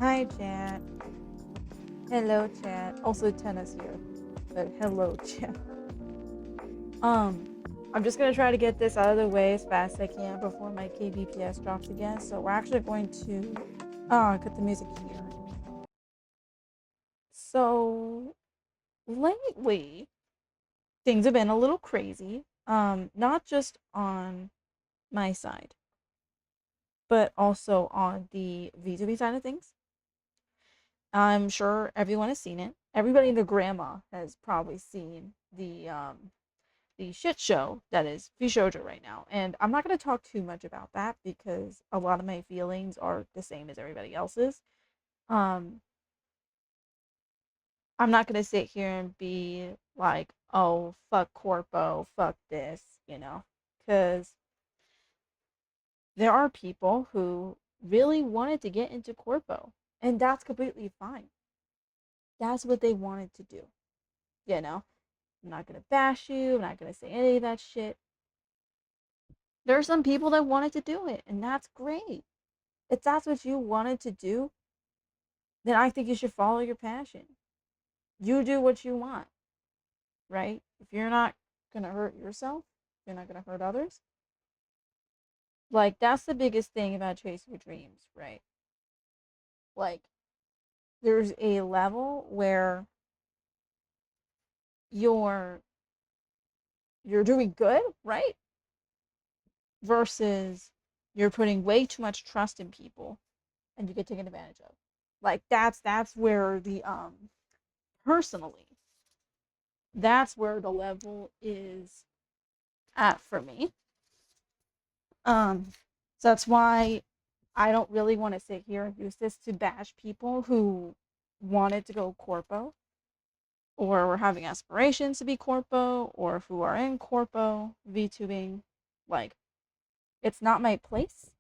Hi, chat. Hello, chat. Also, Tennis here, but hello, chat. Um, I'm just gonna try to get this out of the way as fast as I can before my kbps drops again. So we're actually going to cut the music here. So lately, things have been a little crazy. Not just on my side, but also on the VTubing side of things. I'm sure everyone has seen it. Everybody and their grandma has probably seen the shit show that is Vishoja right now. And I'm not going to talk too much about that because a lot of my feelings are the same as everybody else's. Um, I'm not going to sit here and be like, oh, fuck Corpo, fuck this, because there are people who really wanted to get into Corpo, and that's completely fine. That's what they wanted to do, you know? I'm not going to bash you, I'm not going to say any of that shit. There are some people that wanted to do it, and that's great. If that's what you wanted to do, then I think you should follow your passion. You do what you want, right? If you're not going to hurt yourself, you're not going to hurt others. Like, that's the biggest thing about chasing your dreams, right? Like, there's a level where you're you're doing good, right? Versus you're putting way too much trust in people and you get taken advantage of. Like that's where the personally, that's where the level is at for me. So that's why I don't really want to sit here and use this to bash people who wanted to go corpo or were having aspirations to be corpo or who are in corpo VTubing. Like, it's not my place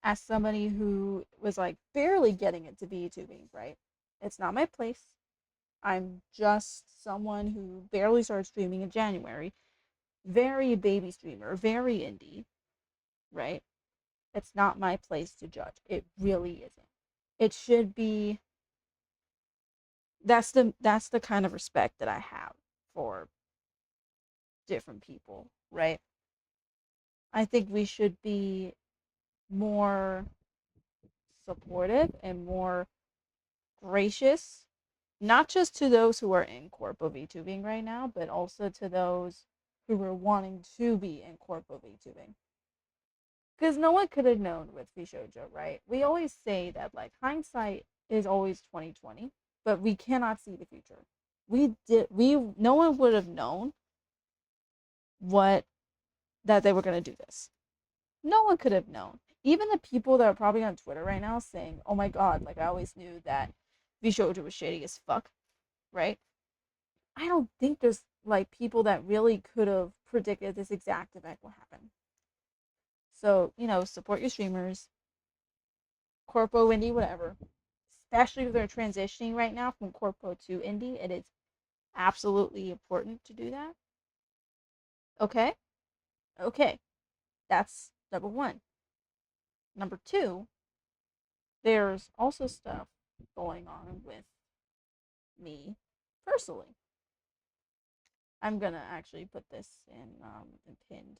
as somebody who was like barely getting into VTubing, right? It's not my place. I'm just someone who barely started streaming in January. Very baby streamer, very indie, right? It's not my place to judge. It really isn't. It should be that's the kind of respect that I have for different people, right? I think we should be more supportive and more gracious, not just to those who are in corpo VTubing right now, but also to those who are wanting to be in corpo VTubing. Because no one could have known with Vishojo, right? We always say that like hindsight is always 2020, but we cannot see the future. We no one would have known what that they were gonna do this. No one could have known. Even the people that are probably on Twitter right now saying, "Oh my god, like I always knew that Vishojo was shady as fuck," right? I don't think there's like people that really could have predicted this exact event will happen. So, support your streamers, corpo, indie, whatever. Especially if they're transitioning right now from corpo to indie, it is absolutely important to do that. Okay? Okay. That's number one. Number two, there's also stuff going on with me personally. I'm gonna actually put this in pinned.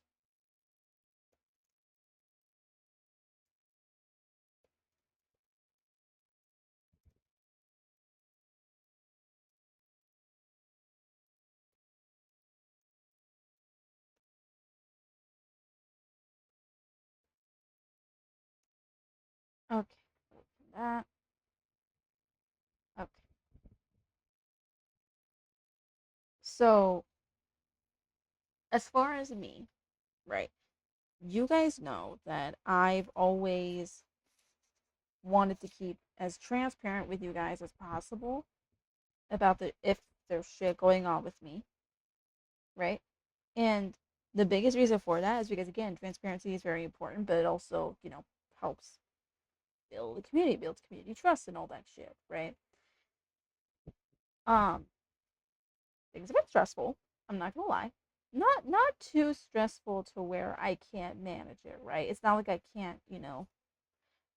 Okay, that. Okay. So, as far as me, right? You guys know that I've always wanted to keep as transparent with you guys as possible about if there's shit going on with me, right? And the biggest reason for that is because again, transparency is very important, but it also, helps build a community, builds community trust and all that shit, right? Um, things have been stressful. I'm not gonna lie. Not too stressful to where I can't manage it, right? It's not like I can't,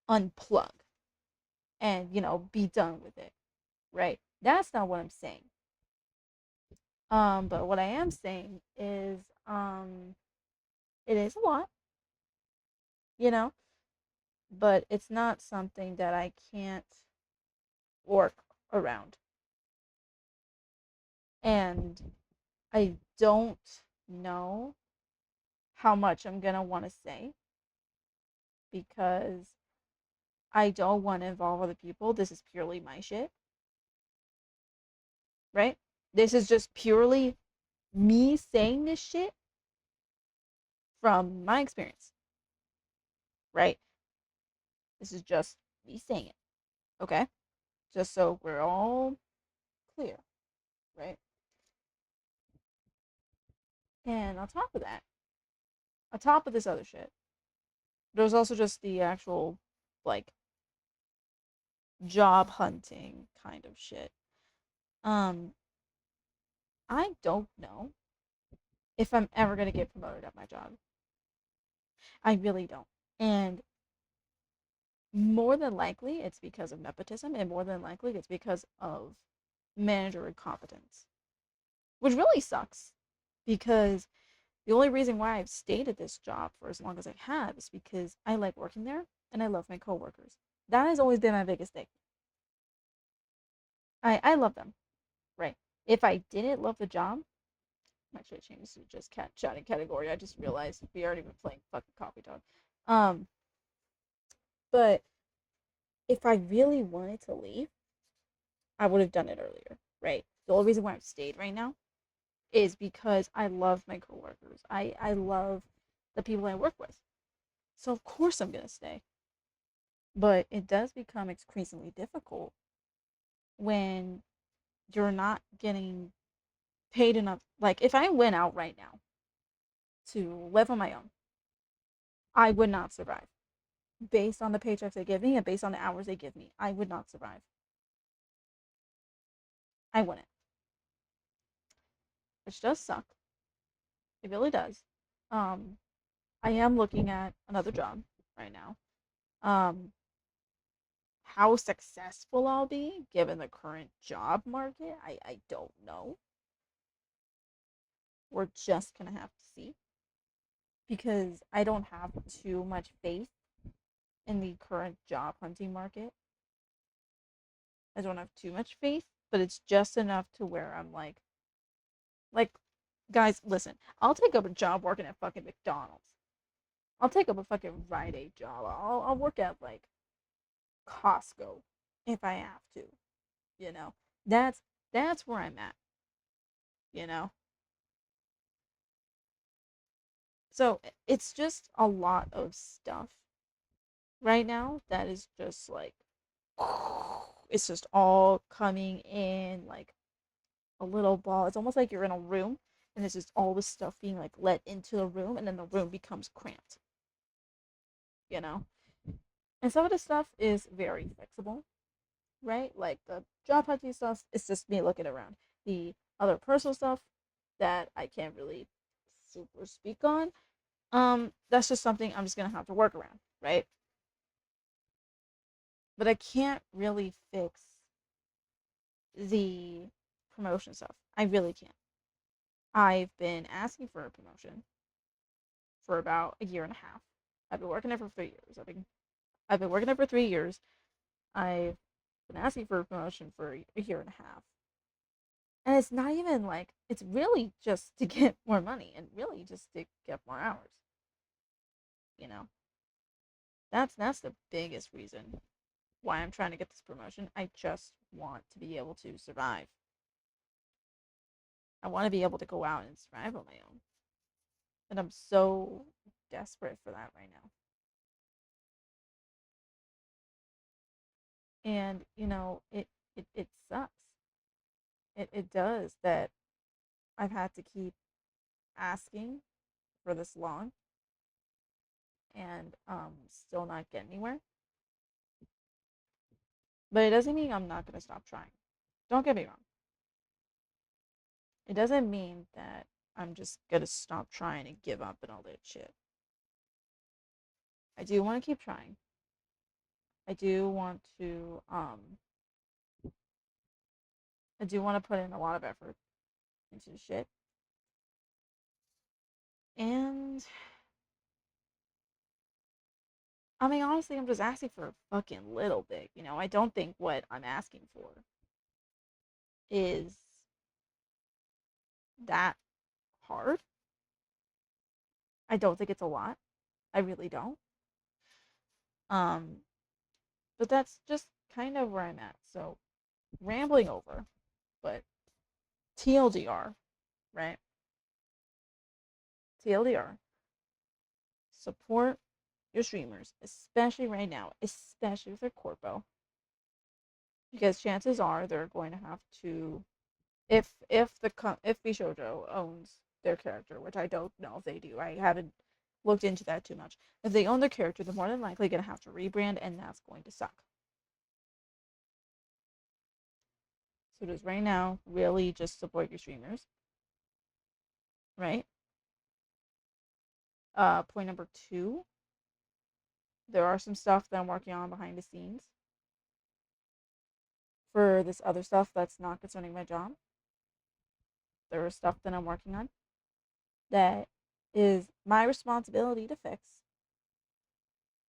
unplug and, be done with it, right? That's not what I'm saying. But what I am saying is, it is a lot, you know, but it's not something that I can't work around. And I don't know how much I'm gonna want to say because I don't want to involve other people. This is purely my shit, right? This is just purely me saying this shit from my experience, right? This is just me saying it, okay? Just so we're all clear, right? And on top of this other shit, there's also just the actual, like, job hunting kind of shit. Um, I don't know if I'm ever gonna get promoted at my job. I really don't. And more than likely, it's because of nepotism, and more than likely, it's because of manager incompetence, which really sucks because the only reason why I've stayed at this job for as long as I have is because I like working there and I love my coworkers. That has always been my biggest thing. I love them, right? If I didn't love the job, I should change this to just chatting category. I just realized we already been playing fucking coffee talk. Um, but if I really wanted to leave, I would have done it earlier, right? The only reason why I've stayed right now is because I love my coworkers. I love the people I work with. So of course I'm gonna stay. But it does become increasingly difficult when you're not getting paid enough. Like if I went out right now to live on my own, I would not survive. Based on the paychecks they give me and based on the hours they give me, I would not survive. I wouldn't. Which does suck. It really does. Um, I am looking at another job right now. Um, how successful I'll be given the current job market, I don't know. We're just gonna have to see because I don't have too much faith in the current job hunting market. I don't have too much faith, but it's just enough to where I'm like, guys, listen, I'll take up a job working at fucking McDonald's. I'll take up a fucking Rite Aid job. I'll work at like Costco if I have to. You know, that's that's where I'm at. You know, so it's just a lot of stuff right now that is just like it's just all coming in like a little ball. It's almost like you're in a room and it's just all this stuff being like let into the room and then the room becomes cramped, you know? And some of the stuff is very fixable, right? Like the job hunting stuff, it's just me looking around. The other personal stuff that I can't really super speak on, that's just something I'm just gonna have to work around, right? But I can't really fix the promotion stuff. I really can't. I've been asking for a promotion for about a year and a half. I've been working there for 3 years. I've been working there for 3 years. I've been asking for a promotion for a year and a half. And it's not even like it's really just to get more money and really just to get more hours. You know, that's the biggest reason why I'm trying to get this promotion. I just want to be able to survive. I want to be able to go out and survive on my own. And I'm so desperate for that right now. And it sucks. It does that I've had to keep asking for this long and still not get anywhere. But it doesn't mean I'm not gonna stop trying. Don't get me wrong. It doesn't mean that I'm just gonna stop trying and give up and all that shit. I do want to keep trying. I do want to put in a lot of effort into the shit. And I mean, honestly, I'm just asking for a fucking little bit. I don't think what I'm asking for is that hard. I don't think it's a lot. I really don't. Um, but that's just kind of where I'm at. So, rambling over, but TLDR, right? TLDR. Support your streamers, especially right now, especially with their corpo, because chances are they're going to have to, if Bishojo owns their character, which I don't know if they do. I haven't looked into that too much. If they own their character, they're more than likely going to have to rebrand, and that's going to suck. So just right now, really just support your streamers, right? Point number 2, there are some stuff that I'm working on behind the scenes for this other stuff that's not concerning my job. There is stuff that I'm working on that is my responsibility to fix.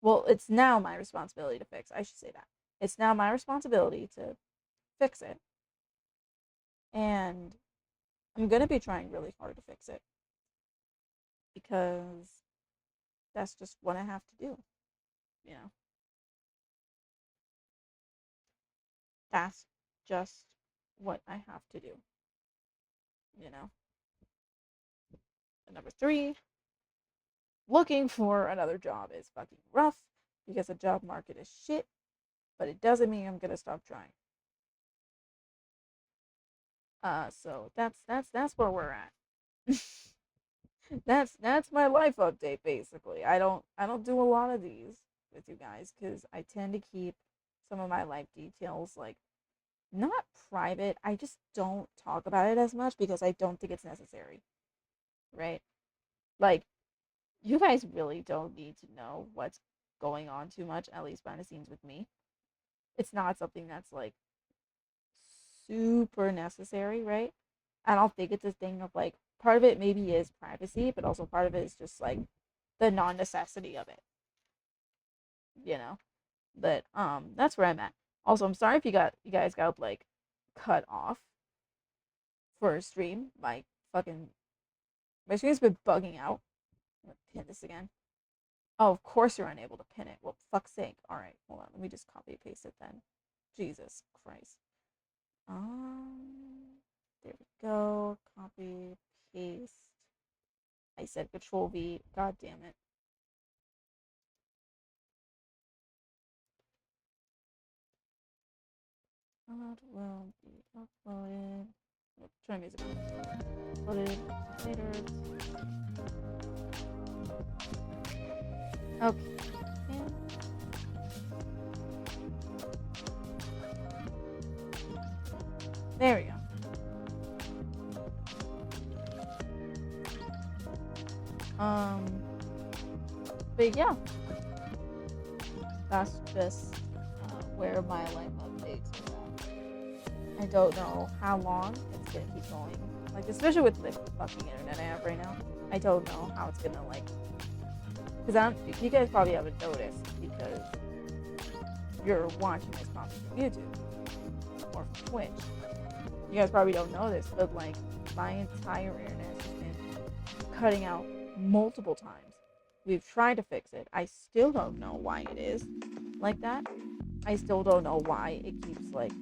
Well, it's now my responsibility to fix. I should say that. It's now my responsibility to fix it. And I'm going to be trying really hard to fix it. Because that's just what I have to do. You know? That's just what I have to do. You know? And number 3, looking for another job is fucking rough because the job market is shit, but it doesn't mean I'm gonna stop trying. So that's where we're at. that's my life update basically. I don't do a lot of these with you guys because I tend to keep some of my life details like not private. I just don't talk about it as much because I don't think it's necessary. Right? Like you guys really don't need to know what's going on too much, at least behind the scenes with me. It's not something that's like super necessary, right? I don't think it's a thing of like part of it maybe is privacy, but also part of it is just like the non necessity of it, you know? But that's where I'm at. Also, I'm sorry if you guys got like cut off for a stream. My stream's been bugging out. I'm gonna pin this again. Oh, of course you're unable to pin it. Well, fuck's sake. All right, hold on. Let me just copy and paste it then. Jesus Christ. There we go. Copy, paste. I said Control V. God damn it. Upload will be uploaded. Try music. Uploaded later. Okay. And there we go. But yeah, that's just where my life updates are at. I don't know how long it's gonna keep going. Like, especially with the fucking internet I have right now, I don't know how it's gonna like. Because you guys probably haven't noticed because you're watching this content from YouTube or from Twitch. You guys probably don't know this, but like my entire internet has been cutting out multiple times. We've tried to fix it. I still don't know why it is like that. I still don't know why it keeps like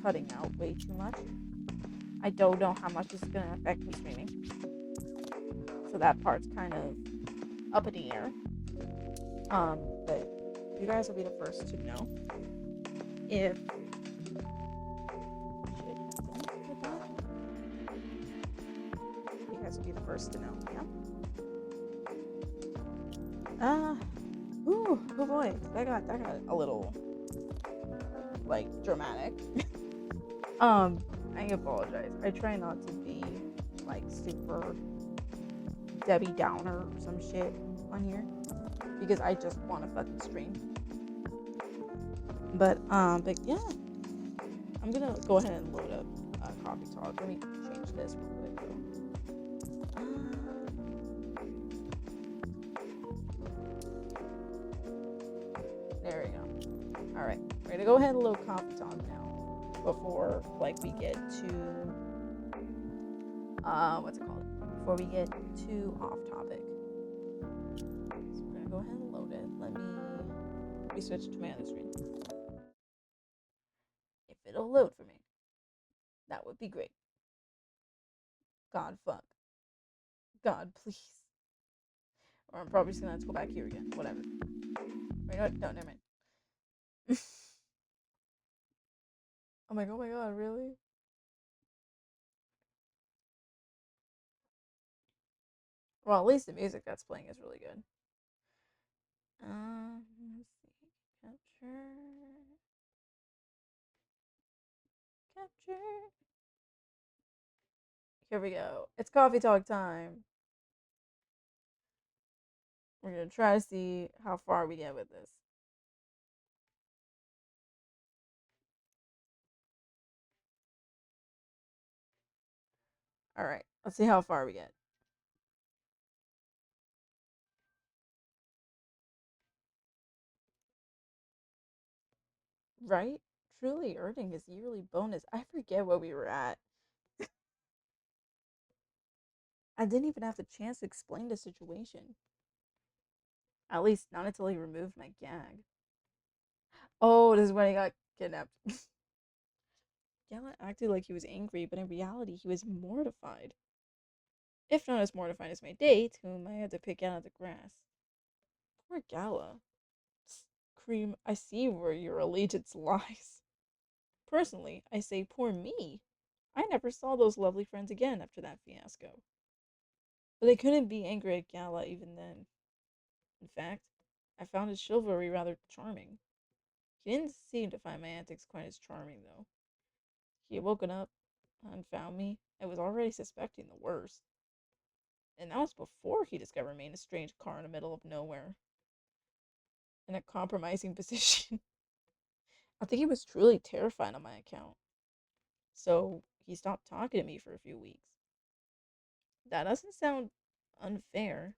cutting out way too much. I don't know how much this is gonna affect me streaming. So that part's kind of up in the air. But you guys will be the first to know if you guys will be the first to know, yeah? Oh boy, that got a little like dramatic. I apologize. I try not to be like super Debbie Downer or some shit on here because I just want to fucking stream. but yeah, I'm gonna go ahead and load up Coffee Talk. Let me change this real quick though. There we go. All right, we're gonna go ahead and load Coffee Talk now before like we get to what's it called? Before we get too off topic. So we're gonna go ahead and load it. Let me switch to my other screen. If it'll load for me, that would be great. God fuck. God please. Or I'm probably just gonna have to go back here again. Whatever. Wait, no, no, never mind. I'm like, oh my god, really? Well, at least the music that's playing is really good. Let's see. Capture. Capture. Here we go. It's coffee talk time. We're gonna try to see how far we get with this. Alright, let's see how far we get. Right? Truly earning his yearly bonus. I forget where we were at. I didn't even have the chance to explain the situation. At least not until he removed my gag. Oh, this is when he got kidnapped. Gala acted like he was angry, but in reality, he was mortified. If not as mortified as my date, whom I had to pick out of the grass. Poor Gala. Cream, I see where your allegiance lies. Personally, I say poor me. I never saw those lovely friends again after that fiasco. But I couldn't be angry at Gala even then. In fact, I found his chivalry rather charming. He didn't seem to find my antics quite as charming, though. He had woken up and found me. I was already suspecting the worst. And that was before he discovered me in a strange car in the middle of nowhere. In a compromising position. I think he was truly terrified on my account. So he stopped talking to me for a few weeks. That doesn't sound unfair.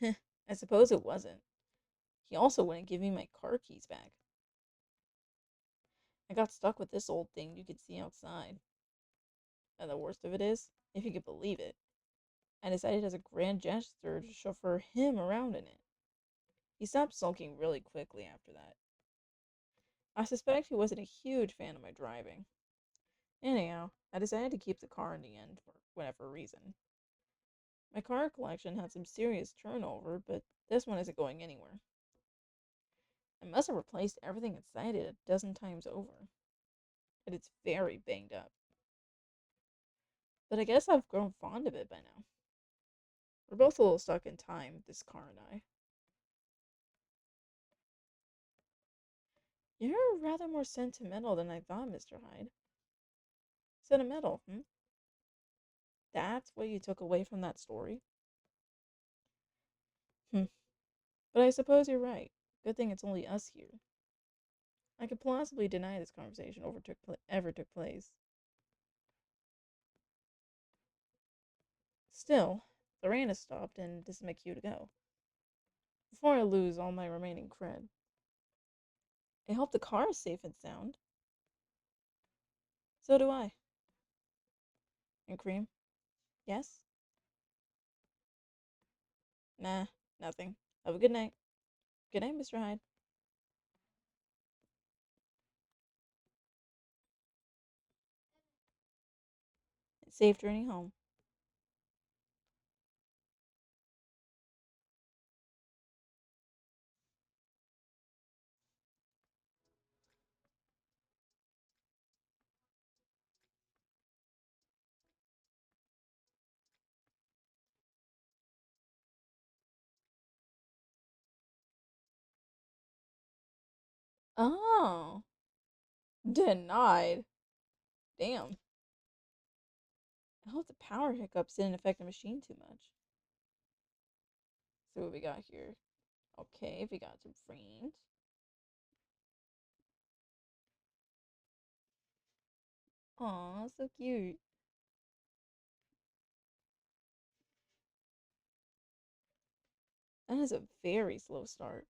I suppose it wasn't. He also wouldn't give me my car keys back. I got stuck with this old thing you could see outside. And the worst of it is, if you could believe it, I decided as a grand gesture to chauffeur him around in it. He stopped sulking really quickly after that. I suspect he wasn't a huge fan of my driving. Anyhow, I decided to keep the car in the end for whatever reason. My car collection had some serious turnover, but this one isn't going anywhere. I must have replaced everything inside it a dozen times over, and it's very banged up. But I guess I've grown fond of it by now. We're both a little stuck in time, this car and I. You're rather more sentimental than I thought, Mr. Hyde. Sentimental, hmm? That's what you took away from that story? Hmm. But I suppose you're right. Good thing it's only us here. I could plausibly deny this conversation ever took place. Still, the rain has stopped, and this is my cue to go. Before I lose all my remaining cred. I hope the car is safe and sound. So do I. And Cream? Yes? Nah, nothing. Have a good night. Good night, Mr. Hyde. Safe journey home. Oh, denied. Damn. I hope the power hiccups didn't affect the machine too much. So what we got here? Okay, we got some friends. Aw, so cute. That is a very slow start.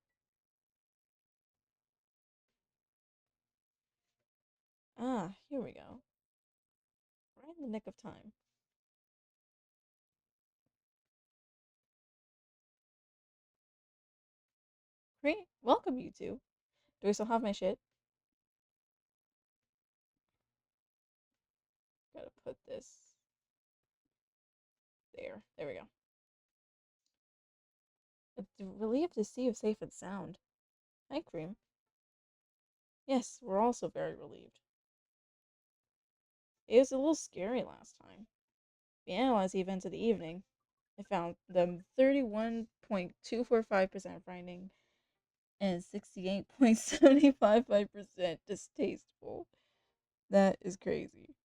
Ah, here we go. Right in the nick of time. Great. Welcome, you two. Do I still have my shit? Gotta put this there. There we go. Relieved to see you safe and sound. Hi, Cream. Yes, we're also very relieved. It was a little scary last time. We analyzed the events of the evening. I found them 31.245% frightening and 68.755% distasteful. That is crazy.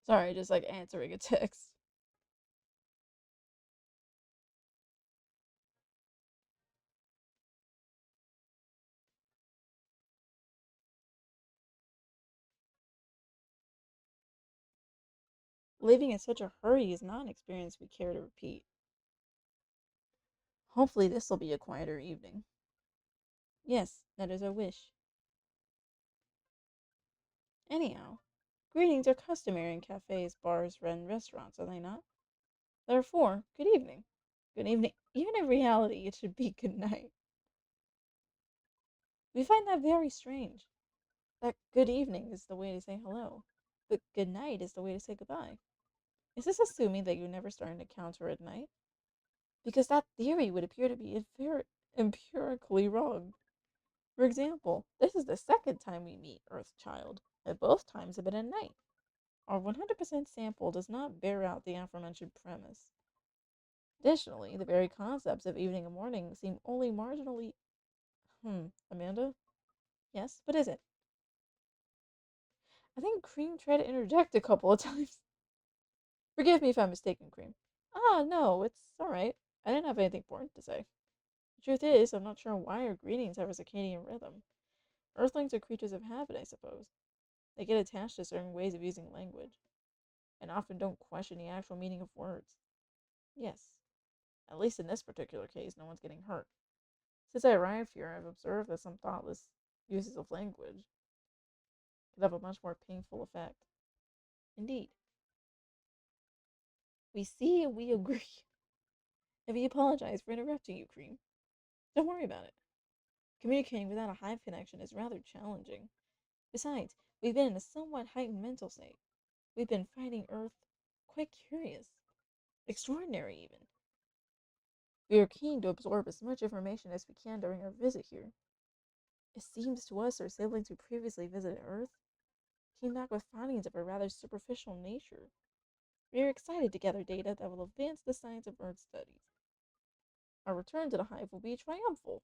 Sorry, just like answering a text. Leaving in such a hurry is not an experience we care to repeat. Hopefully, this will be a quieter evening. Yes, that is our wish. Anyhow, greetings are customary in cafes, bars, and restaurants, are they not? Therefore, good evening. Good evening. Even in reality, it should be good night. We find that very strange. That good evening is the way to say hello, but good night is the way to say goodbye. Is this assuming that you're never starting to counter at night? Because that theory would appear to be empirically wrong. For example, this is the second time we meet Earthchild, and both times have been at night. Our 100% sample does not bear out the aforementioned premise. Additionally, the very concepts of evening and morning seem only marginally. Amanda? Yes, what is it? I think Cream tried to interject a couple of times. Forgive me if I'm mistaken, Cream. Ah, no, it's alright. I didn't have anything important to say. The truth is, I'm not sure why our greetings have a circadian rhythm. Earthlings are creatures of habit, I suppose. They get attached to certain ways of using language, and often don't question the actual meaning of words. Yes, at least in this particular case, no one's getting hurt. Since I arrived here, I've observed that some thoughtless uses of language could have a much more painful effect. Indeed, we see and we agree. And we apologize for interrupting you, Cream. Don't worry about it. Communicating without a hive connection is rather challenging. Besides, we've been in a somewhat heightened mental state. We've been finding Earth quite curious, extraordinary even. We are keen to absorb as much information as we can during our visit here. It seems to us our siblings who previously visited Earth came back with findings of a rather superficial nature. We are excited to gather data that will advance the science of Earth studies. Our return to the hive will be triumphal.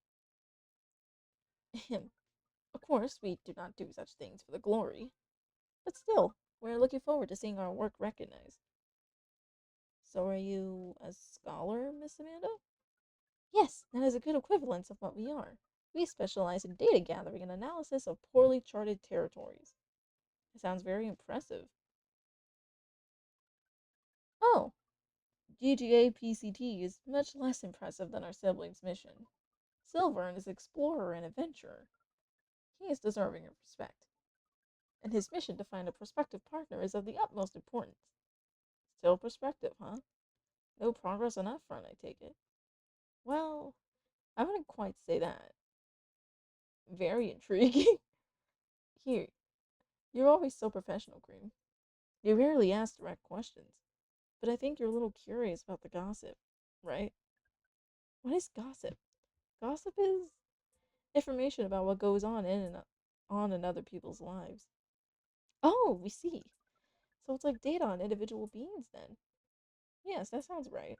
Of course, we do not do such things for the glory, but still, we are looking forward to seeing our work recognized. So, are you a scholar, Miss Amanda? Yes, that is a good equivalence of what we are. We specialize in data gathering and analysis of poorly charted territories. It sounds very impressive. Oh, GGAPCT is much less impressive than our siblings' mission. Silvern is explorer and adventurer. He is deserving of respect, and his mission to find a prospective partner is of the utmost importance. Still prospective, huh? No progress on that front, I take it. Well, I wouldn't quite say that. Very intriguing. Here, you're always so professional, Cream. You rarely ask direct questions, but I think you're a little curious about the gossip, right? What is gossip? Gossip is information about what goes on in and on in other people's lives. Oh, we see. So it's like data on individual beings then. Yes, that sounds right.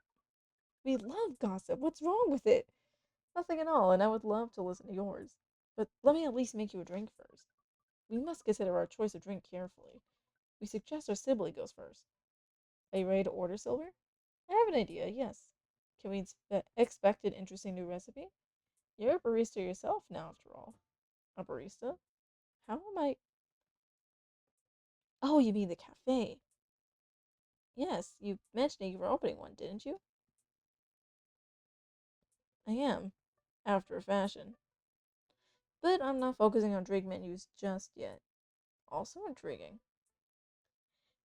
We love gossip. What's wrong with it? Nothing at all, and I would love to listen to yours. But let me at least make you a drink first. We must consider our choice of drink carefully. We suggest our Sibley goes first. Are you ready to order, Silver? I have an idea, yes. Can we expect an interesting new recipe? You're a barista yourself now, after all. A barista? How am I? Oh, you mean the cafe? Yes, you mentioned you were opening one, didn't you? I am, after a fashion. But I'm not focusing on drink menus just yet. Also intriguing.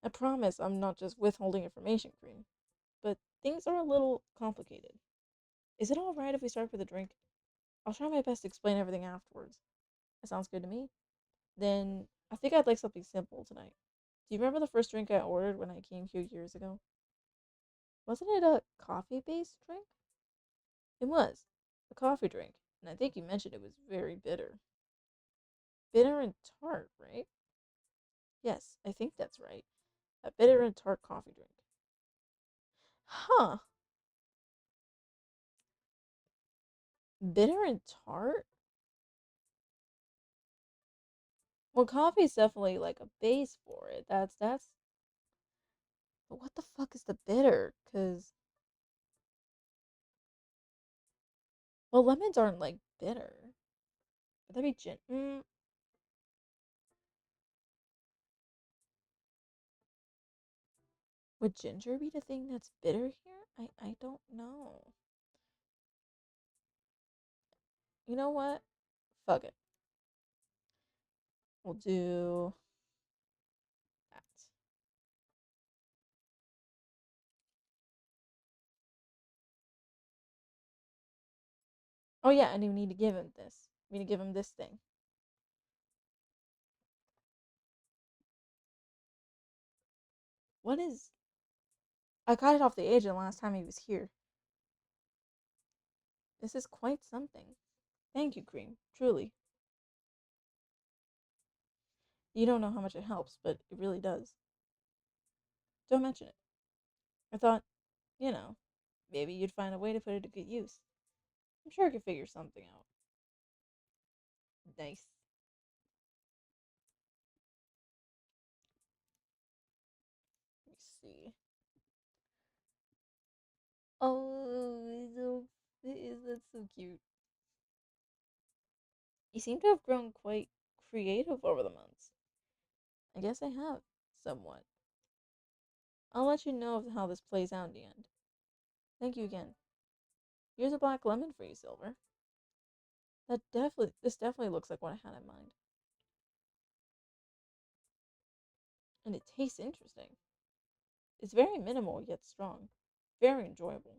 I promise I'm not just withholding information, Cream. But things are a little complicated. Is it alright if we start with a drink? I'll try my best to explain everything afterwards. That sounds good to me. Then I think I'd like something simple tonight. Do you remember the first drink I ordered when I came here years ago? Wasn't it a coffee based drink? It was. A coffee drink. And I think you mentioned it was very bitter. Bitter and tart, right? Yes, I think that's right. A bitter and tart coffee drink. Huh. Bitter and tart? Well, coffee's definitely like a base for it. That's. But what the fuck is the bitter? Cause well, lemons aren't like bitter. Would that be would ginger be the thing that's bitter here? I don't know. You know what? Fuck it. We'll do that. Oh yeah, and we need to give him this. We need to give him this thing. What is? I got it off the agent last time he was here. This is quite something. Thank you, Cream. Truly. You don't know how much it helps, but it really does. Don't mention it. I thought, you know, maybe you'd find a way to put it to good use. I'm sure I could figure something out. Nice. Let me see. Oh, so, that's so cute. You seem to have grown quite creative over the months. I guess I have, somewhat. I'll let you know of how this plays out in the end. Thank you again. Here's a black lemon for you, Silver. This definitely looks like what I had in mind. And it tastes interesting. It's very minimal yet strong. Very enjoyable.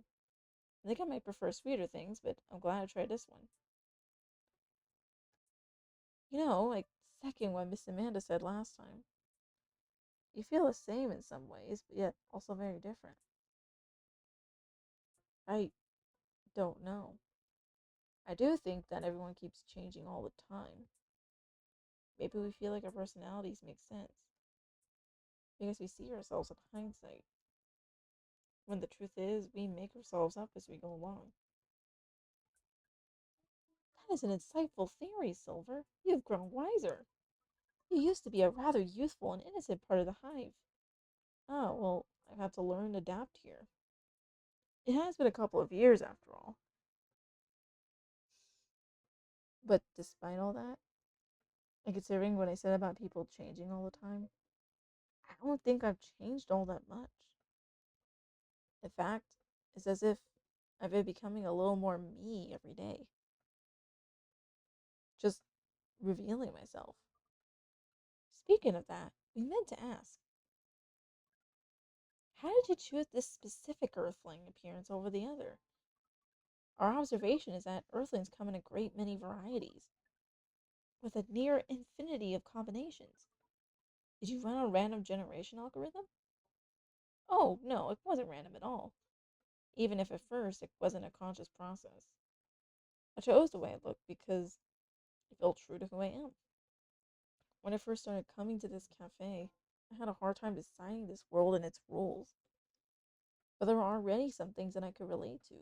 I think I might prefer sweeter things, but I'm glad I tried this one. Like second what Miss Amanda said last time. You feel the same in some ways, but yet also very different. I don't know. I do think that everyone keeps changing all the time. Maybe we feel like our personalities make sense because we see ourselves in hindsight, when the truth is we make ourselves up as we go along. That is an insightful theory, Silver. You've grown wiser. You used to be a rather youthful and innocent part of the hive. Oh, well, I've had to learn to adapt here. It has been a couple of years after all. But despite all that, and considering what I said about people changing all the time, I don't think I've changed all that much. In fact, it's as if I've been becoming a little more me every day, just revealing myself. Speaking of that, we meant to ask, how did you choose this specific Earthling appearance over the other? Our observation is that Earthlings come in a great many varieties, with a near infinity of combinations. Did you run a random generation algorithm? Oh, no, it wasn't random at all, even if at first it wasn't a conscious process. I chose the way I looked because it felt true to who I am. When I first started coming to this cafe, I had a hard time deciding this world and its rules. But there were already some things that I could relate to,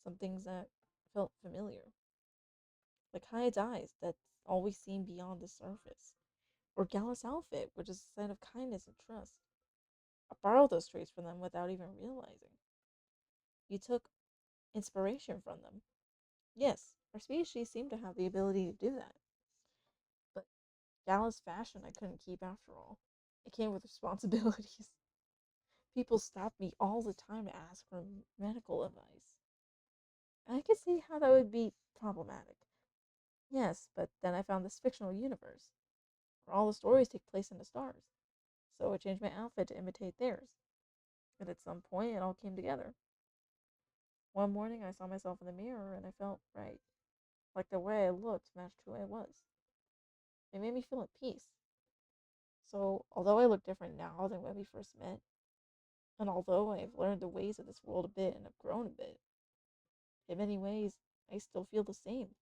some things that felt familiar, like Hyde's eyes that always seemed beyond the surface, or Gallus' outfit, which is a sign of kindness and trust. I borrowed those traits from them without even realizing. You took inspiration from them. Yes, our species seemed to have the ability to do that. But Gallus' fashion I couldn't keep after all. It came with responsibilities. People stopped me all the time to ask for medical advice. I could see how that would be problematic. Yes, but then I found this fictional universe where all the stories take place in the stars. So I changed my outfit to imitate theirs. And at some point, it all came together. One morning, I saw myself in the mirror and I felt right. Like the way I looked matched who I was. It made me feel at peace. So, although I look different now than when we first met, and although I have learned the ways of this world a bit and have grown a bit, in many ways, I still feel the same.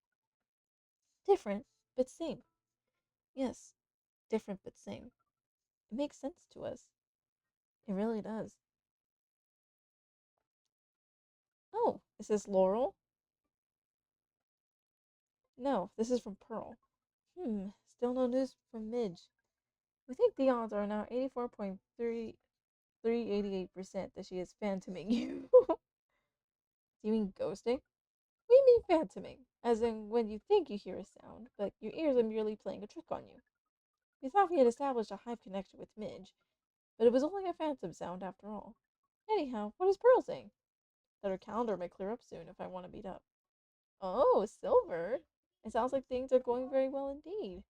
Different, but same. Yes, different, but same. It makes sense to us. It really does. Oh, is this Laurel? No, this is from Pearl. Still no news from Midge. We think the odds are now 84.3388% that she is phantoming you. Do you mean ghosting? We mean phantoming, as in when you think you hear a sound, but your ears are merely playing a trick on you. We thought we had established a hive connection with Midge, but it was only a phantom sound after all. Anyhow, what is Pearl saying? That her calendar may clear up soon if I want to meet up. Oh, Silver! It sounds like things are going very well indeed.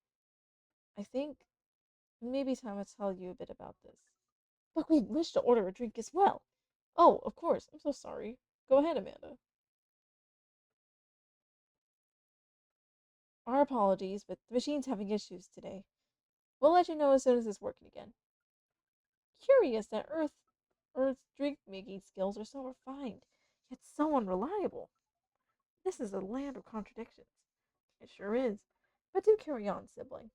I think maybe time to tell you a bit about this. But we wish to order a drink as well. Oh, of course. I'm so sorry. Go ahead, Amanda. Our apologies, but the machine's having issues today. We'll let you know as soon as it's working again. Curious that Earth's drink making skills are so refined, yet so unreliable. This is a land of contradictions. It sure is. But do carry on, sibling.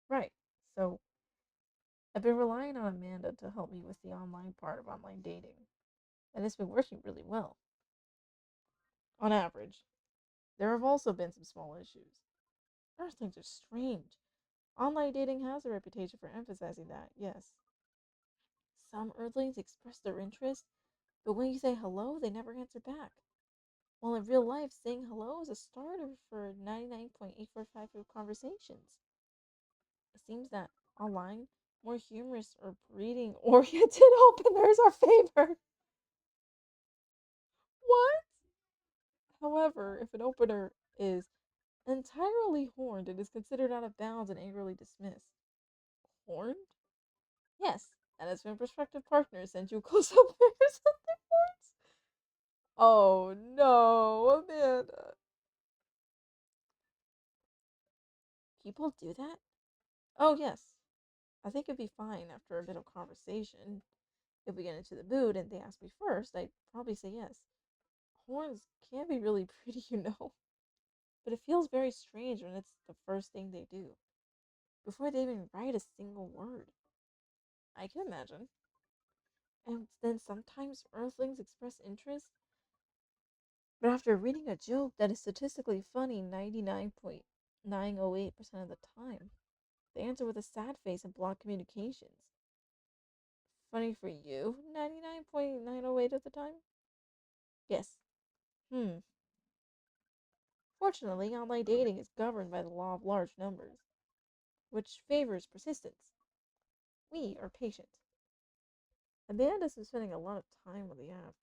Right. So, I've been relying on Amanda to help me with the online part of online dating, and it's been working really well. On average. There have also been some small issues. Earthlings are strange. Online dating has a reputation for emphasizing that, yes. Some Earthlings express their interest, but when you say hello, they never answer back. While in real life, saying hello is a starter for 99.845 of conversations. It seems that online, more humorous or breeding oriented openers are favored. What? However, if an opener is entirely horned, it is considered out of bounds and angrily dismissed. Horned? Yes, and as when prospective partners send you close up pictures of their horns. Oh no, Amanda. People do that? Oh yes. I think it'd be fine after a bit of conversation. If we get into the mood and they ask me first, I'd probably say yes. Horns can be really pretty, but it feels very strange when it's the first thing they do, before they even write a single word. I can imagine. And then sometimes Earthlings express interest, but after reading a joke that is statistically funny 99.908% of the time, they answer with a sad face and block communications. Funny for you 99.908 of the time? Yes. Hmm. Fortunately, online dating is governed by the law of large numbers, which favors persistence. We are patient. Amanda's been spending a lot of time on the app.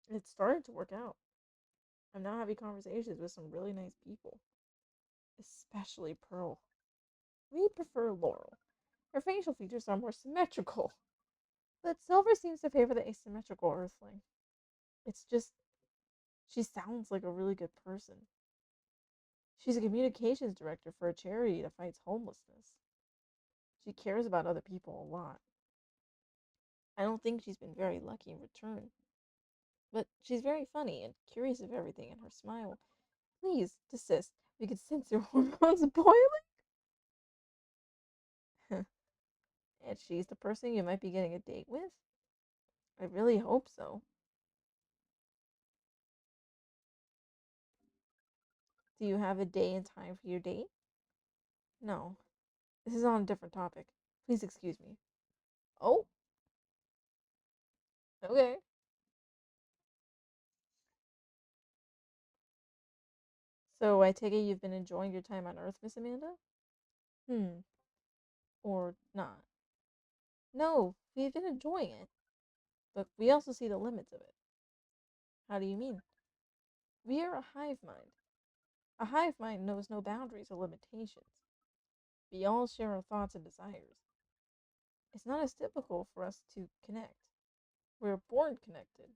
It's starting to work out. I'm now having conversations with some really nice people, especially Pearl. We prefer Laurel. Her facial features are more symmetrical, but Silver seems to favor the asymmetrical Earthling. It's just, she sounds like a really good person. She's a communications director for a charity that fights homelessness. She cares about other people a lot. I don't think she's been very lucky in return, but she's very funny and curious of everything, and her smile. Please desist. We could sense your hormones boiling. And she's the person you might be getting a date with? I really hope so. Do you have a day and time for your date? No. This is on a different topic. Please excuse me. Oh, okay. So I take it you've been enjoying your time on Earth, Miss Amanda? Hmm. Or not? No, we've been enjoying it. But we also see the limits of it. How do you mean? We are a hive mind. A hive mind knows no boundaries or limitations. We all share our thoughts and desires. It's not as typical for us to connect. We're born connected.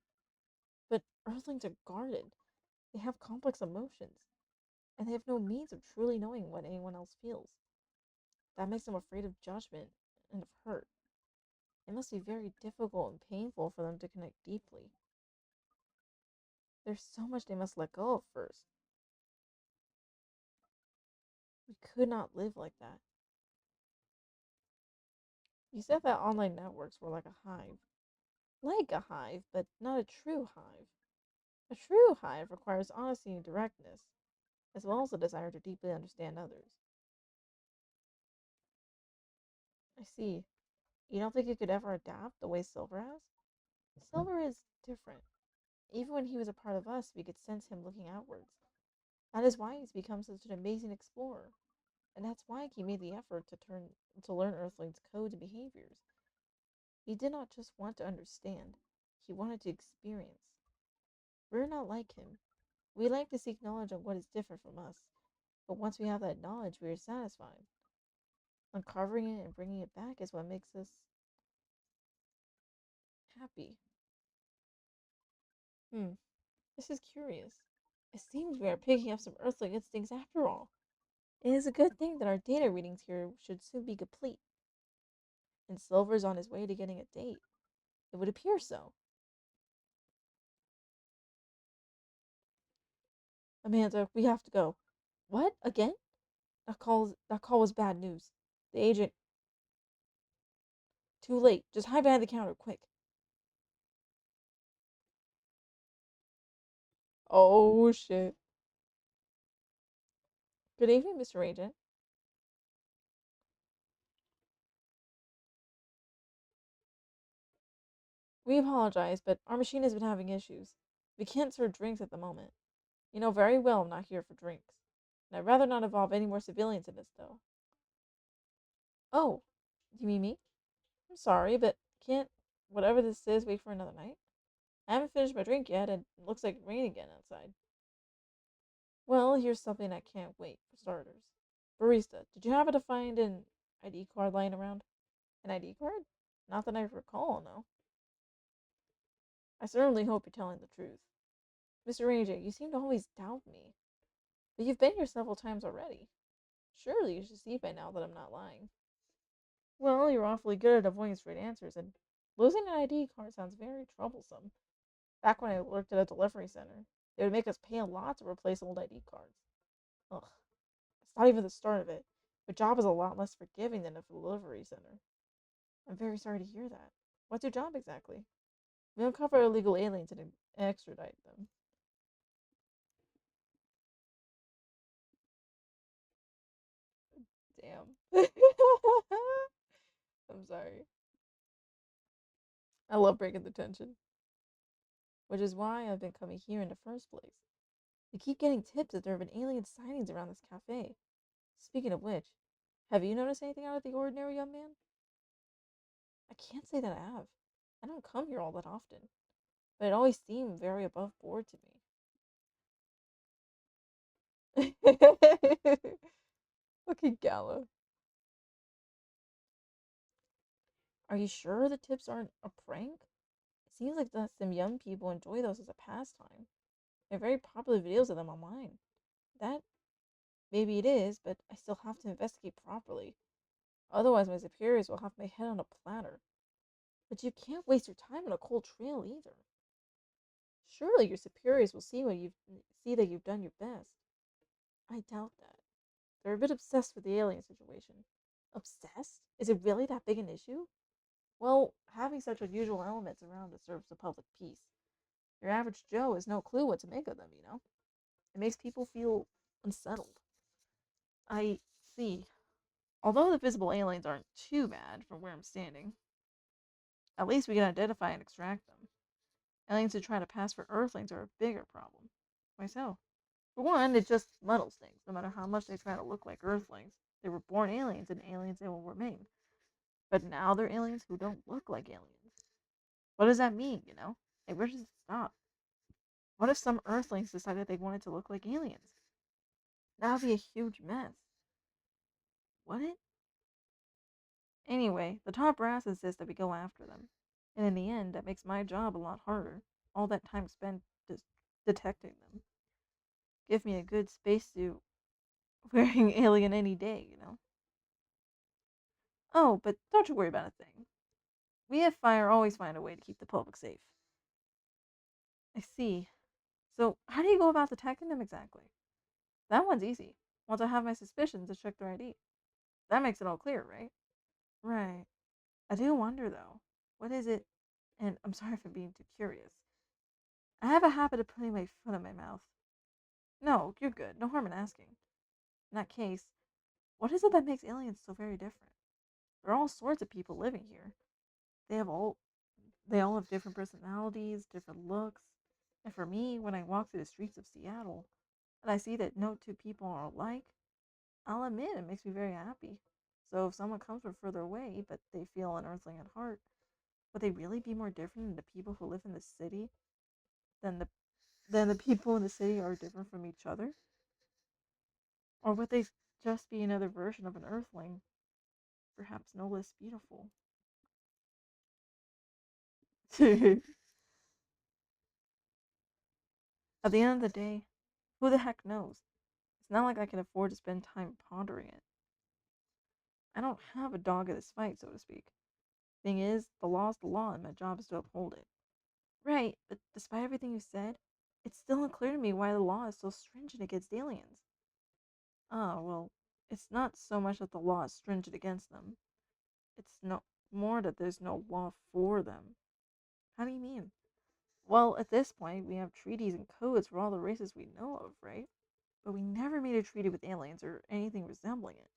But Earthlings are guarded. They have complex emotions, and they have no means of truly knowing what anyone else feels. That makes them afraid of judgment and of hurt. It must be very difficult and painful for them to connect deeply. There's so much they must let go of first. We could not live like that. You said that online networks were like a hive. Like a hive, but not a true hive. A true hive requires honesty and directness, as well as a desire to deeply understand others. I see. You don't think you could ever adapt the way Silver has? Silver is different. Even when he was a part of us, we could sense him looking outwards. That is why he's become such an amazing explorer. And that's why he made the effort to learn Earthling's codes and behaviors. He did not just want to understand, he wanted to experience. We're not like him. We like to seek knowledge on what is different from us, but once we have that knowledge, we are satisfied. Uncovering it and bringing it back is what makes us happy. Hmm, this is curious. It seems we are picking up some Earthling instincts after all. It is a good thing that our data readings here should soon be complete, and Silver's on his way to getting a date. It would appear so. Amanda, we have to go. What? Again? That call was bad news. The agent. Too late. Just hide behind the counter, quick. Oh shit. Good evening, Mr. Agent. We apologize, but our machine has been having issues. We can't serve drinks at the moment. You know very well I'm not here for drinks. And I'd rather not involve any more civilians in this, though. Oh, you mean me? I'm sorry, but can't whatever this is wait for another night? I haven't finished my drink yet, and it looks like rain again outside. Well, here's something that can't wait, for starters. Barista, did you happen to find an ID card lying around? An ID card? Not that I recall, no. I certainly hope you're telling the truth. Mr. Ranger, you seem to always doubt me. But you've been here several times already. Surely you should see by now that I'm not lying. Well, you're awfully good at avoiding straight answers, and losing an ID card sounds very troublesome. Back when I worked at a delivery center, they would make us pay a lot to replace old ID cards. Ugh, it's not even the start of it. The job is a lot less forgiving than a delivery center. I'm very sorry to hear that. What's your job exactly? We uncover illegal aliens and extradite them. Damn. I'm sorry. I love breaking the tension, which is why I've been coming here in the first place. We keep getting tips that there have been alien sightings around this cafe. Speaking of which, have you noticed anything out of the ordinary, young man? I can't say that I have. I don't come here all that often, but it always seemed very above board to me. Fucking Gala. Are you sure the tips aren't a prank? It seems like some young people enjoy those as a pastime. There are very popular videos of them online. That maybe it is, but I still have to investigate properly. Otherwise, my superiors will have my head on a platter. But you can't waste your time on a cold trail either. Surely your superiors will see that you've done your best. I doubt that. They're a bit obsessed with the alien situation. Obsessed? Is it really that big an issue? Well, having such unusual elements around disturbs the public peace. Your average Joe has no clue what to make of them, you know? It makes people feel unsettled. I see. Although the visible aliens aren't too bad from where I'm standing, at least we can identify and extract them. Aliens who try to pass for Earthlings are a bigger problem. Why so? For one, it just muddles things. No matter how much they try to look like Earthlings, they were born aliens and aliens they will remain. But now they're aliens who don't look like aliens. What does that mean, you know? Like, where does it stop? What if some Earthlings decided they wanted to look like aliens? That would be a huge mess. Would it? Anyway, the top brass insists that we go after them. And in the end, that makes my job a lot harder. All that time spent detecting them. Give me a good spacesuit wearing alien any day, you know? Oh, but don't you worry about a thing. We at Fire always find a way to keep the public safe. I see. So, how do you go about detecting them exactly? That one's easy. Once I have my suspicions, I check their ID. That makes it all clear, right? Right. I do wonder, though. What is it? And I'm sorry for being too curious. I have a habit of putting my foot in my mouth. No, you're good. No harm in asking. In that case, what is it that makes aliens so very different? There are all sorts of people living here. They have all they all have different personalities, different looks. And for me, when I walk through the streets of Seattle and I see that no two people are alike, I'll admit it makes me very happy. So if someone comes from further away, but they feel an earthling at heart, would they really be more different than the people who live in the city than the people in the city are different from each other? Or would they just be another version of an earthling, perhaps no less beautiful? At the end of the day, who the heck knows? It's not like I can afford to spend time pondering it. I don't have a dog in this fight, so to speak. Thing is, the law's the law and my job is to uphold it. Right, but despite everything you said, it's still unclear to me why the law is so stringent against aliens. Ah, well, it's not so much that the law is stringent against them. It's no more that there's no law for them. How do you mean? Well, at this point, we have treaties and codes for all the races we know of, right? But we never made a treaty with aliens or anything resembling it.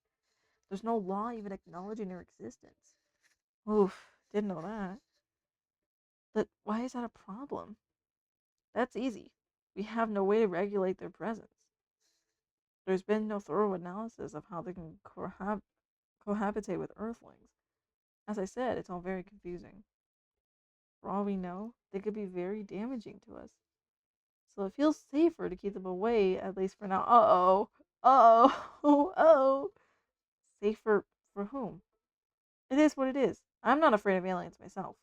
There's no law even acknowledging their existence. Oof, didn't know that. But why is that a problem? That's easy. We have no way to regulate their presence. There's been no thorough analysis of how they can cohabitate with Earthlings. As I said, it's all very confusing. For all we know, they could be very damaging to us. So it feels safer to keep them away, at least for now. Uh oh. Uh oh. Uh oh. Safer for whom? It is what it is. I'm not afraid of aliens myself.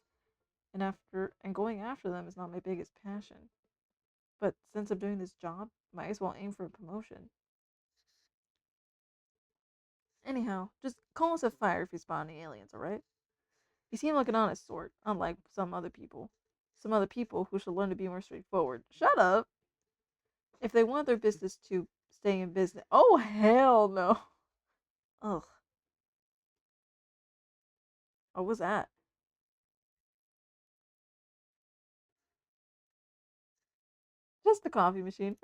And going after them is not my biggest passion. But since I'm doing this job, might as well aim for a promotion. Anyhow, just call us a fire if you spot any aliens, alright? You seem like an honest sort, unlike some other people. Some other people who should learn to be more straightforward. Shut up! If they want their business to stay in business. Oh, hell no! Ugh. What was that? Just the coffee machine.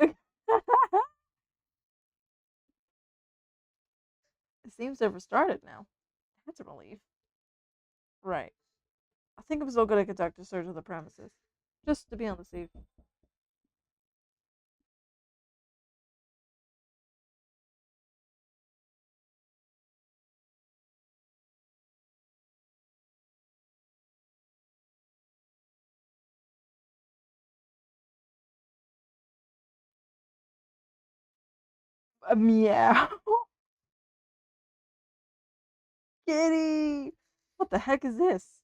It seems to have restarted now. That's a relief. Right. I think I'm still gonna conduct a search of the premises. Just to be on the safe. Meow. Kitty! What the heck is this?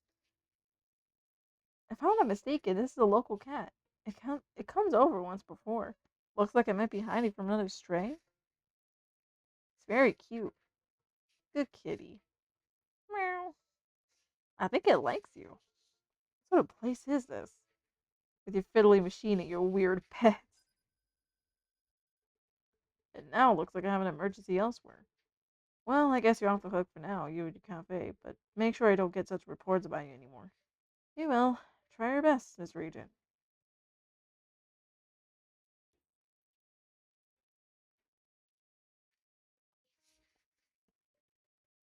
If I'm not mistaken, this is a local cat. It comes over once before. Looks like it might be hiding from another stray. It's very cute. Good kitty. Meow. I think it likes you. What sort of place is this? With your fiddly machine and your weird pets. And now it looks like I have an emergency elsewhere. Well, I guess you're off the hook for now, you and your cafe, but make sure I don't get such reports about you anymore. You will. Try your best, Miss Regent.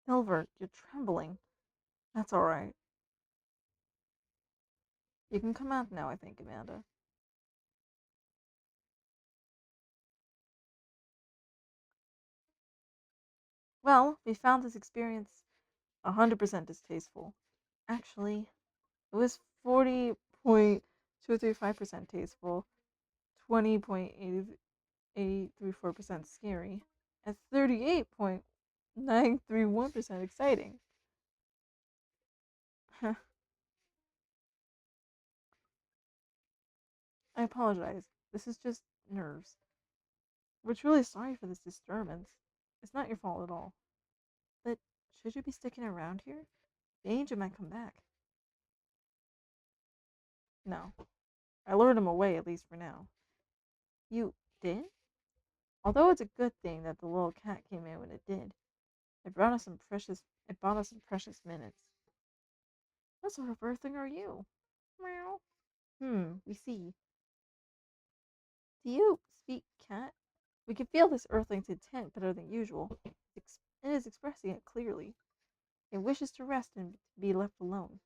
Silver, you're trembling. That's alright. You can come out now, I think, Amanda. Well, we found this experience 100% distasteful. Actually, it was 40.235% tasteful, 20.834% scary, and 38.931% exciting. I apologize. This is just nerves. We're truly sorry for this disturbance. It's not your fault at all. But should you be sticking around here? The angel might come back. No. I lured him away, at least for now. You did? Although it's a good thing that the little cat came in when it did. It brought us some precious minutes. What sort of earthling are you? Meow. We see. Do you speak cat? We can feel this earthling's intent better than usual. It is expressing it clearly. It wishes to rest and be left alone.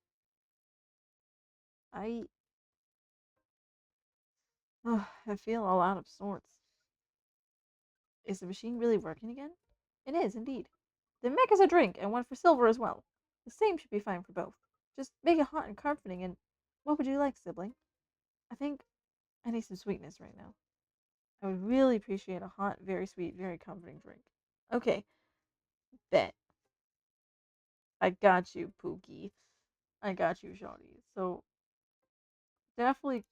I I feel all out of sorts. Is the machine really working again? It is, indeed. Then make us a drink, and one for Silver as well. The same should be fine for both. Just make it hot and comforting, and what would you like, sibling? I think I need some sweetness right now. I would really appreciate a hot, very sweet, very comforting drink. Okay, bet. I got you, Pookie. I got you, Shawty. So, definitely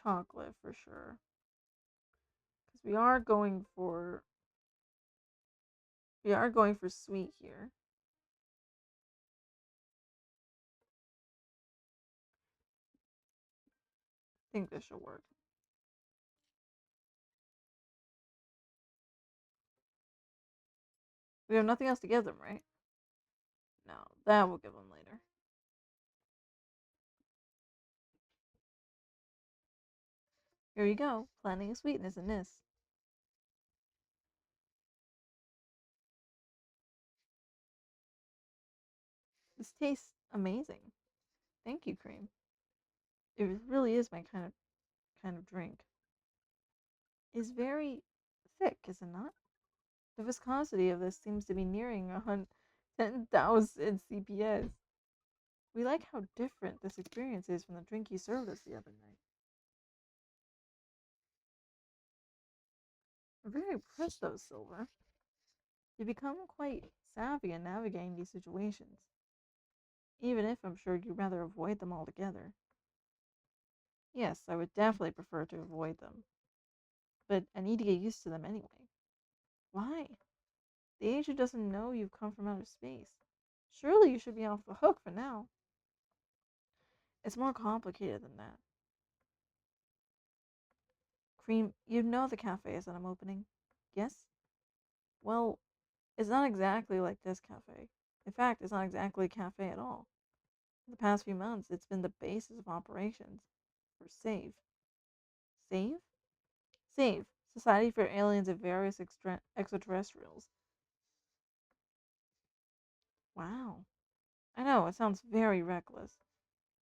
chocolate for sure. Because we are going for sweet here. I think this should work. We have nothing else to give them, right? No, that we'll give them later. Here you go. Planting a sweetness in this. This tastes amazing. Thank you, cream. It really is my kind of drink. It's very thick, is it not? The viscosity of this seems to be nearing 10,000 CPS. We like how different this experience is from the drink you served us the other night. I'm very impressed, though, Silver. You become quite savvy in navigating these situations, even if I'm sure you'd rather avoid them altogether. Yes, I would definitely prefer to avoid them, but I need to get used to them anyway. Why? The agent doesn't know you've come from outer space. Surely you should be off the hook for now. It's more complicated than that. Cream, you know the cafe is that I'm opening. Yes? Well, it's not exactly like this cafe. In fact, it's not exactly a cafe at all. For the past few months, it's been the basis of operations for SAVE. SAVE? SAVE, Society for Aliens and Various Extraterrestrials. Wow. I know, it sounds very reckless.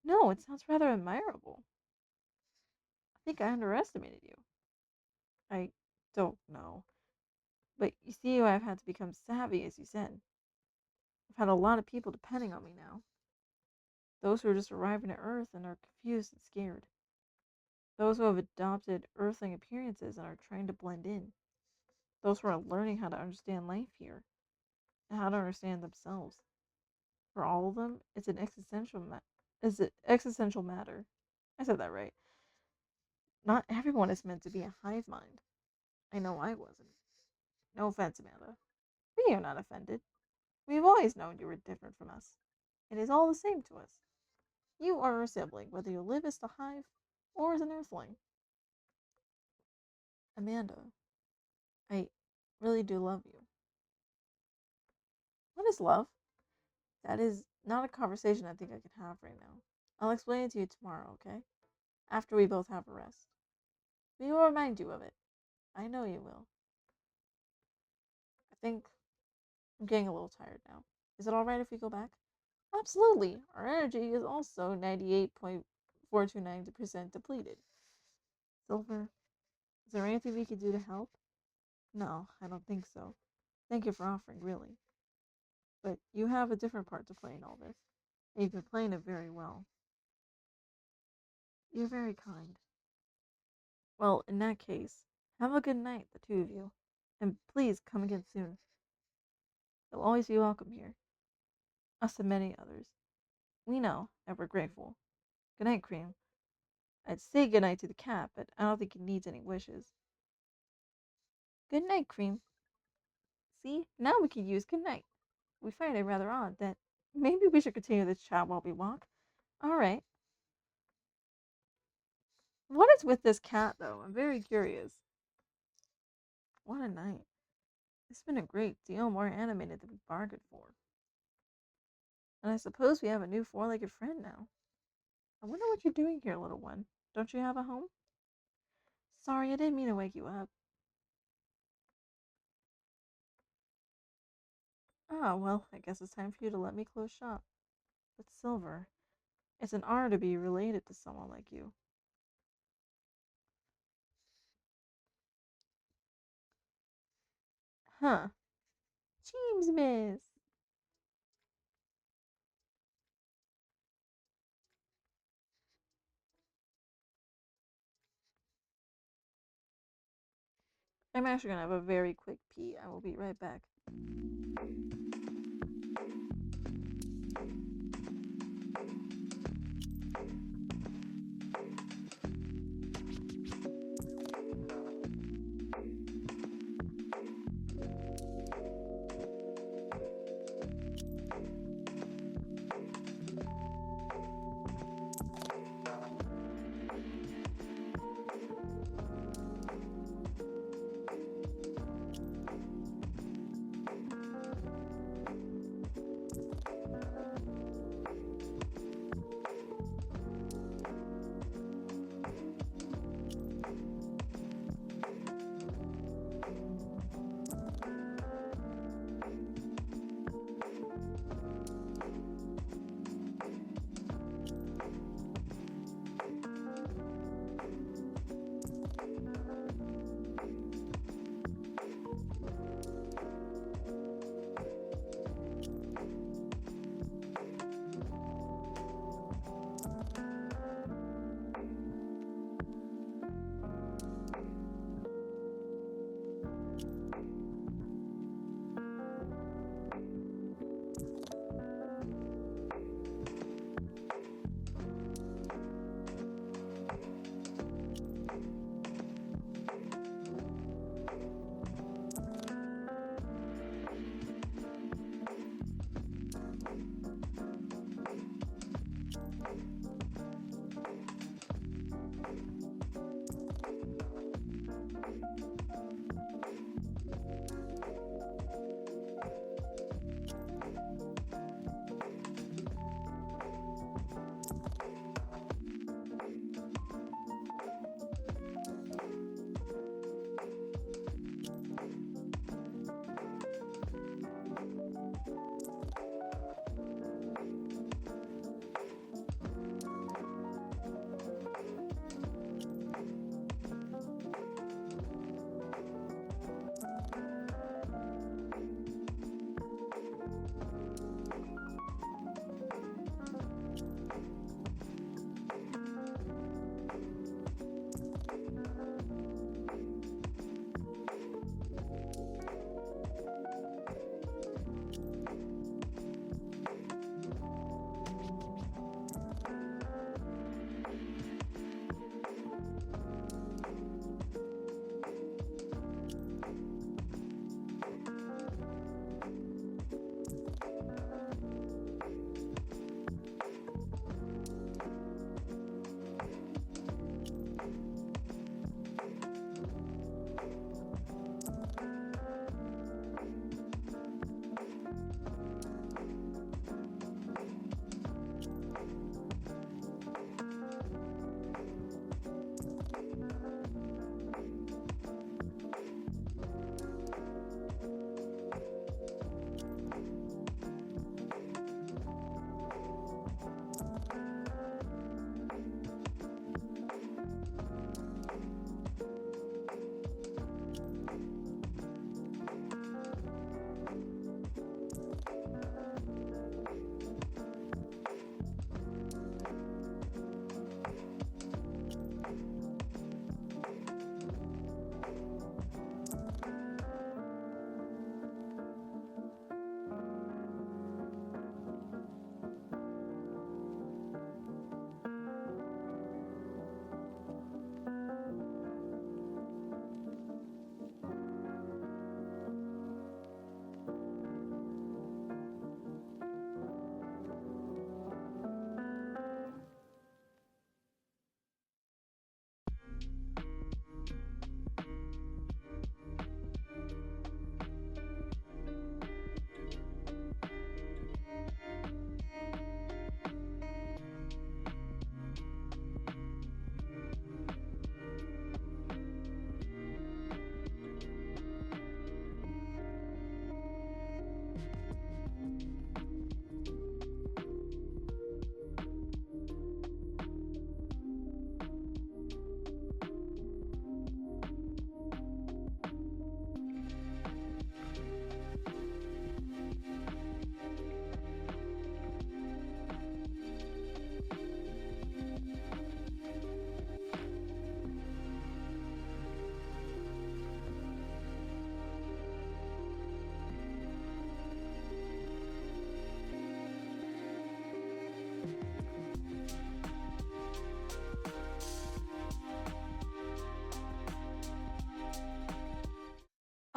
No, it sounds rather admirable. I think I underestimated you. I don't know. But you see, I've had to become savvy, as you said. I've had a lot of people depending on me now. Those who are just arriving at Earth and are confused and scared. Those who have adopted Earthling appearances and are trying to blend in. Those who are learning how to understand life here and how to understand themselves. For all of them, it's an existential matter. I said that right. Not everyone is meant to be a hive mind. I know I wasn't. No offense, Amanda. We are not offended. We've always known you were different from us. It is all the same to us. You are our sibling, whether you live as the hive or as an earthling. Amanda, I really do love you. What is love? That is not a conversation I think I can have right now. I'll explain it to you tomorrow, okay? After we both have a rest. We will remind you of it. I know you will. I think I'm getting a little tired now. Is it alright if we go back? Absolutely. Our energy is also 98.429% depleted. Silver, is there anything we could do to help? No, I don't think so. Thank you for offering, really. But you have a different part to play in all this. And you've been playing it very well. You're very kind. Well, in that case, have a good night, the two of you. And please come again soon. You'll always be welcome here. Us and many others. We know, and we're grateful. Good night, Cream. I'd say good night to the cat, but I don't think it needs any wishes. Good night, Cream. See, now we can use good night. We find it rather odd that maybe we should continue this chat while we walk. Alright. What is with this cat, though? I'm very curious. What a night. It's been a great deal more animated than we bargained for. And I suppose we have a new four-legged friend now. I wonder what you're doing here, little one. Don't you have a home? Sorry, I didn't mean to wake you up. Ah, well, I guess it's time for you to let me close shop. But Silver, it's an honor to be related to someone like you. Huh. James, miss. I'm actually gonna have a very quick pee. I will be right back.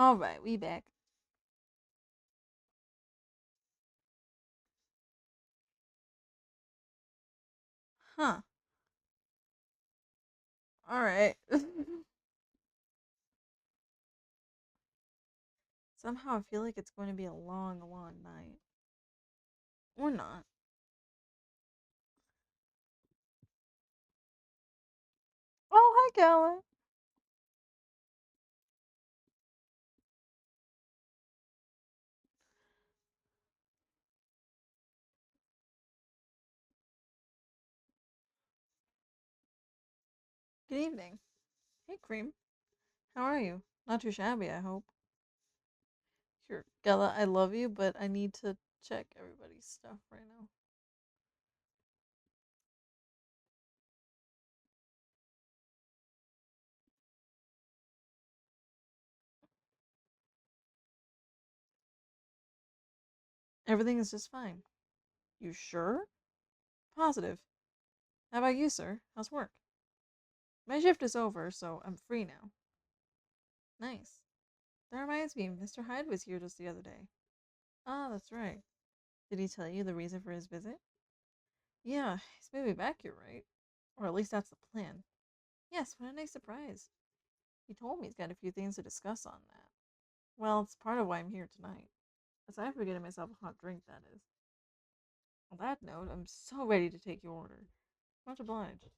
Alright, we back. Huh. Alright. Somehow I feel like it's going to be a long, long night. Or not. Oh, hi, Gala. Good evening. Hey, Cream. How are you? Not too shabby, I hope. Here, Gala, I love you, but I need to check everybody's stuff right now. Everything is just fine. You sure? Positive. How about you, sir? How's work? My shift is over, so I'm free now. Nice. That reminds me, Mr. Hyde was here just the other day. Ah, that's right. Did he tell you the reason for his visit? Yeah, he's maybe back here, right? Or at least that's the plan. Yes, what a nice surprise. He told me he's got a few things to discuss on that. Well, it's part of why I'm here tonight. Aside from getting myself a hot drink, that is. On that note, I'm so ready to take your order. Much obliged.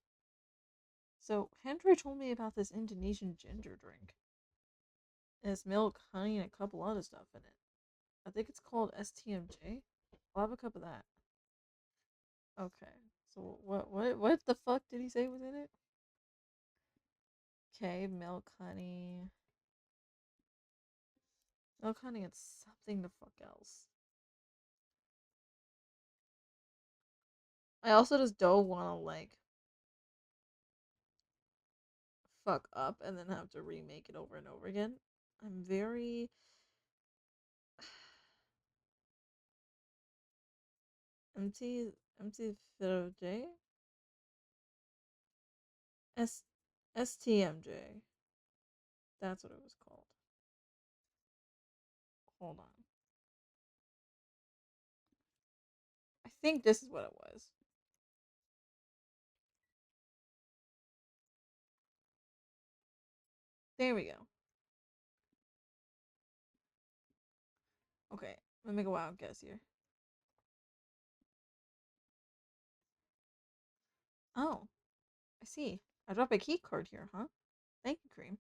So, Henry told me about this Indonesian ginger drink. It has milk, honey, and a couple other stuff in it. I think it's called STMJ. I'll have a cup of that. Okay. So what the fuck did he say was in it? Okay, milk, honey. Milk, honey, and something the fuck else. I also just don't want to like fuck up and then have to remake it over and over again. I'm very empty J S STMJ. That's what it was called. Hold on. I think this is what it was. There we go. Okay, let me go out and guess here. Oh, I see. I dropped a key card here, huh? Thank you, Cream.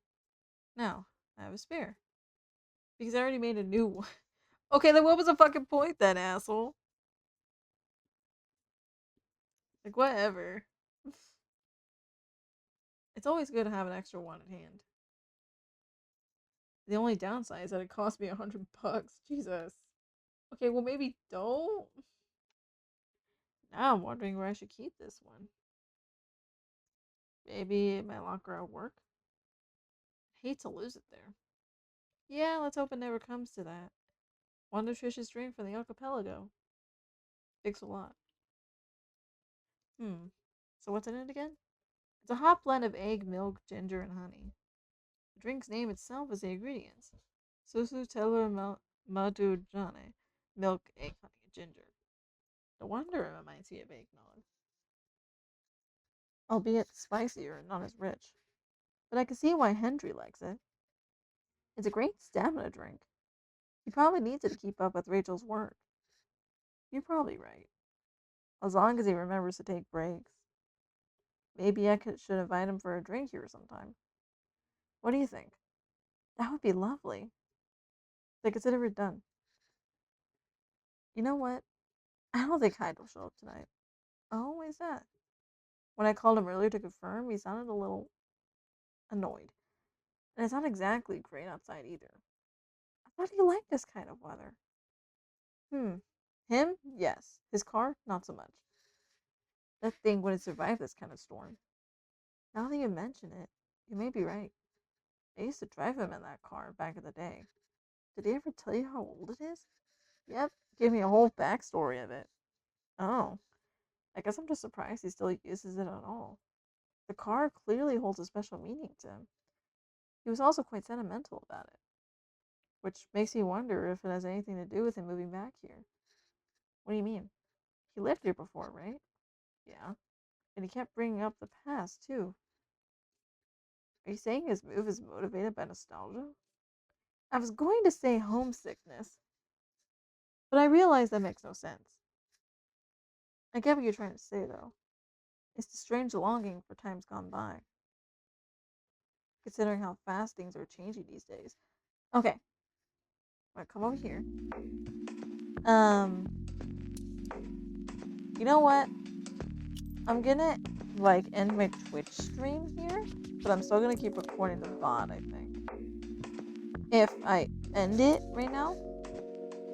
Now, I have a spare. Because I already made a new one. Okay, then what was the fucking point then, asshole? Like, whatever. It's always good to have an extra one at hand. The only downside is that it cost me $100. Jesus. Okay, well maybe don't. Now I'm wondering where I should keep this one. Maybe in my locker at work. I hate to lose it there. Yeah, let's hope it never comes to that. One nutritious drink from the archipelago. Thanks a lot. Hmm. So what's in it again? It's a hot blend of egg, milk, ginger, and honey. The drink's name itself is the ingredients. Susu telur madujane. Milk, egg, honey, and ginger. No wonder it reminds me of eggnog. Albeit spicier and not as rich. But I can see why Hendry likes it. It's a great stamina drink. He probably needs it to keep up with Rachel's work. You're probably right. As long as he remembers to take breaks. Maybe should invite him for a drink here sometime. What do you think? That would be lovely. They consider it done. You know what? I don't think Hyde will show up tonight. Oh, why is that? When I called him earlier to confirm, he sounded a little annoyed. And it's not exactly great outside either. I thought he liked this kind of weather. Hmm. Him? Yes. His car? Not so much. That thing wouldn't survive this kind of storm. Now that you mention it, you may be right. I used to drive him in that car back in the day. Did he ever tell you how old it is? Yep, gave me a whole backstory of it. Oh, I guess I'm just surprised he still uses it at all. The car clearly holds a special meaning to him. He was also quite sentimental about it. which makes me wonder if it has anything to do with him moving back here. What do you mean? He lived here before, right? Yeah. And he kept bringing up the past, too. Are you saying his move is motivated by nostalgia? I was going to say homesickness, but I realize that makes no sense. I get what you're trying to say, though. It's the strange longing for times gone by, considering how fast things are changing these days. Okay, I'm gonna come over here. Um, you know what? I'm gonna like end my Twitch stream here, but I'm still gonna keep recording the VOD, I think. If I end it right now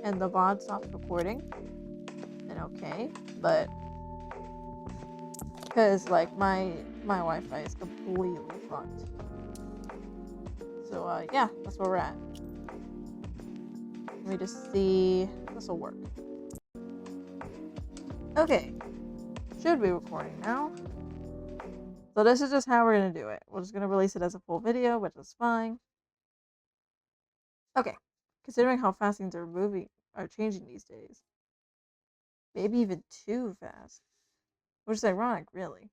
and the VOD stops recording, then okay. But because like my Wi-Fi is completely fucked. So yeah, that's where we're at. Let me just see. This will work. Okay, should be recording now. So this is just how we're gonna do it. We're just gonna release it as a full video, which is fine. Okay, considering how fast things are changing these days, maybe even too fast, which is ironic, really.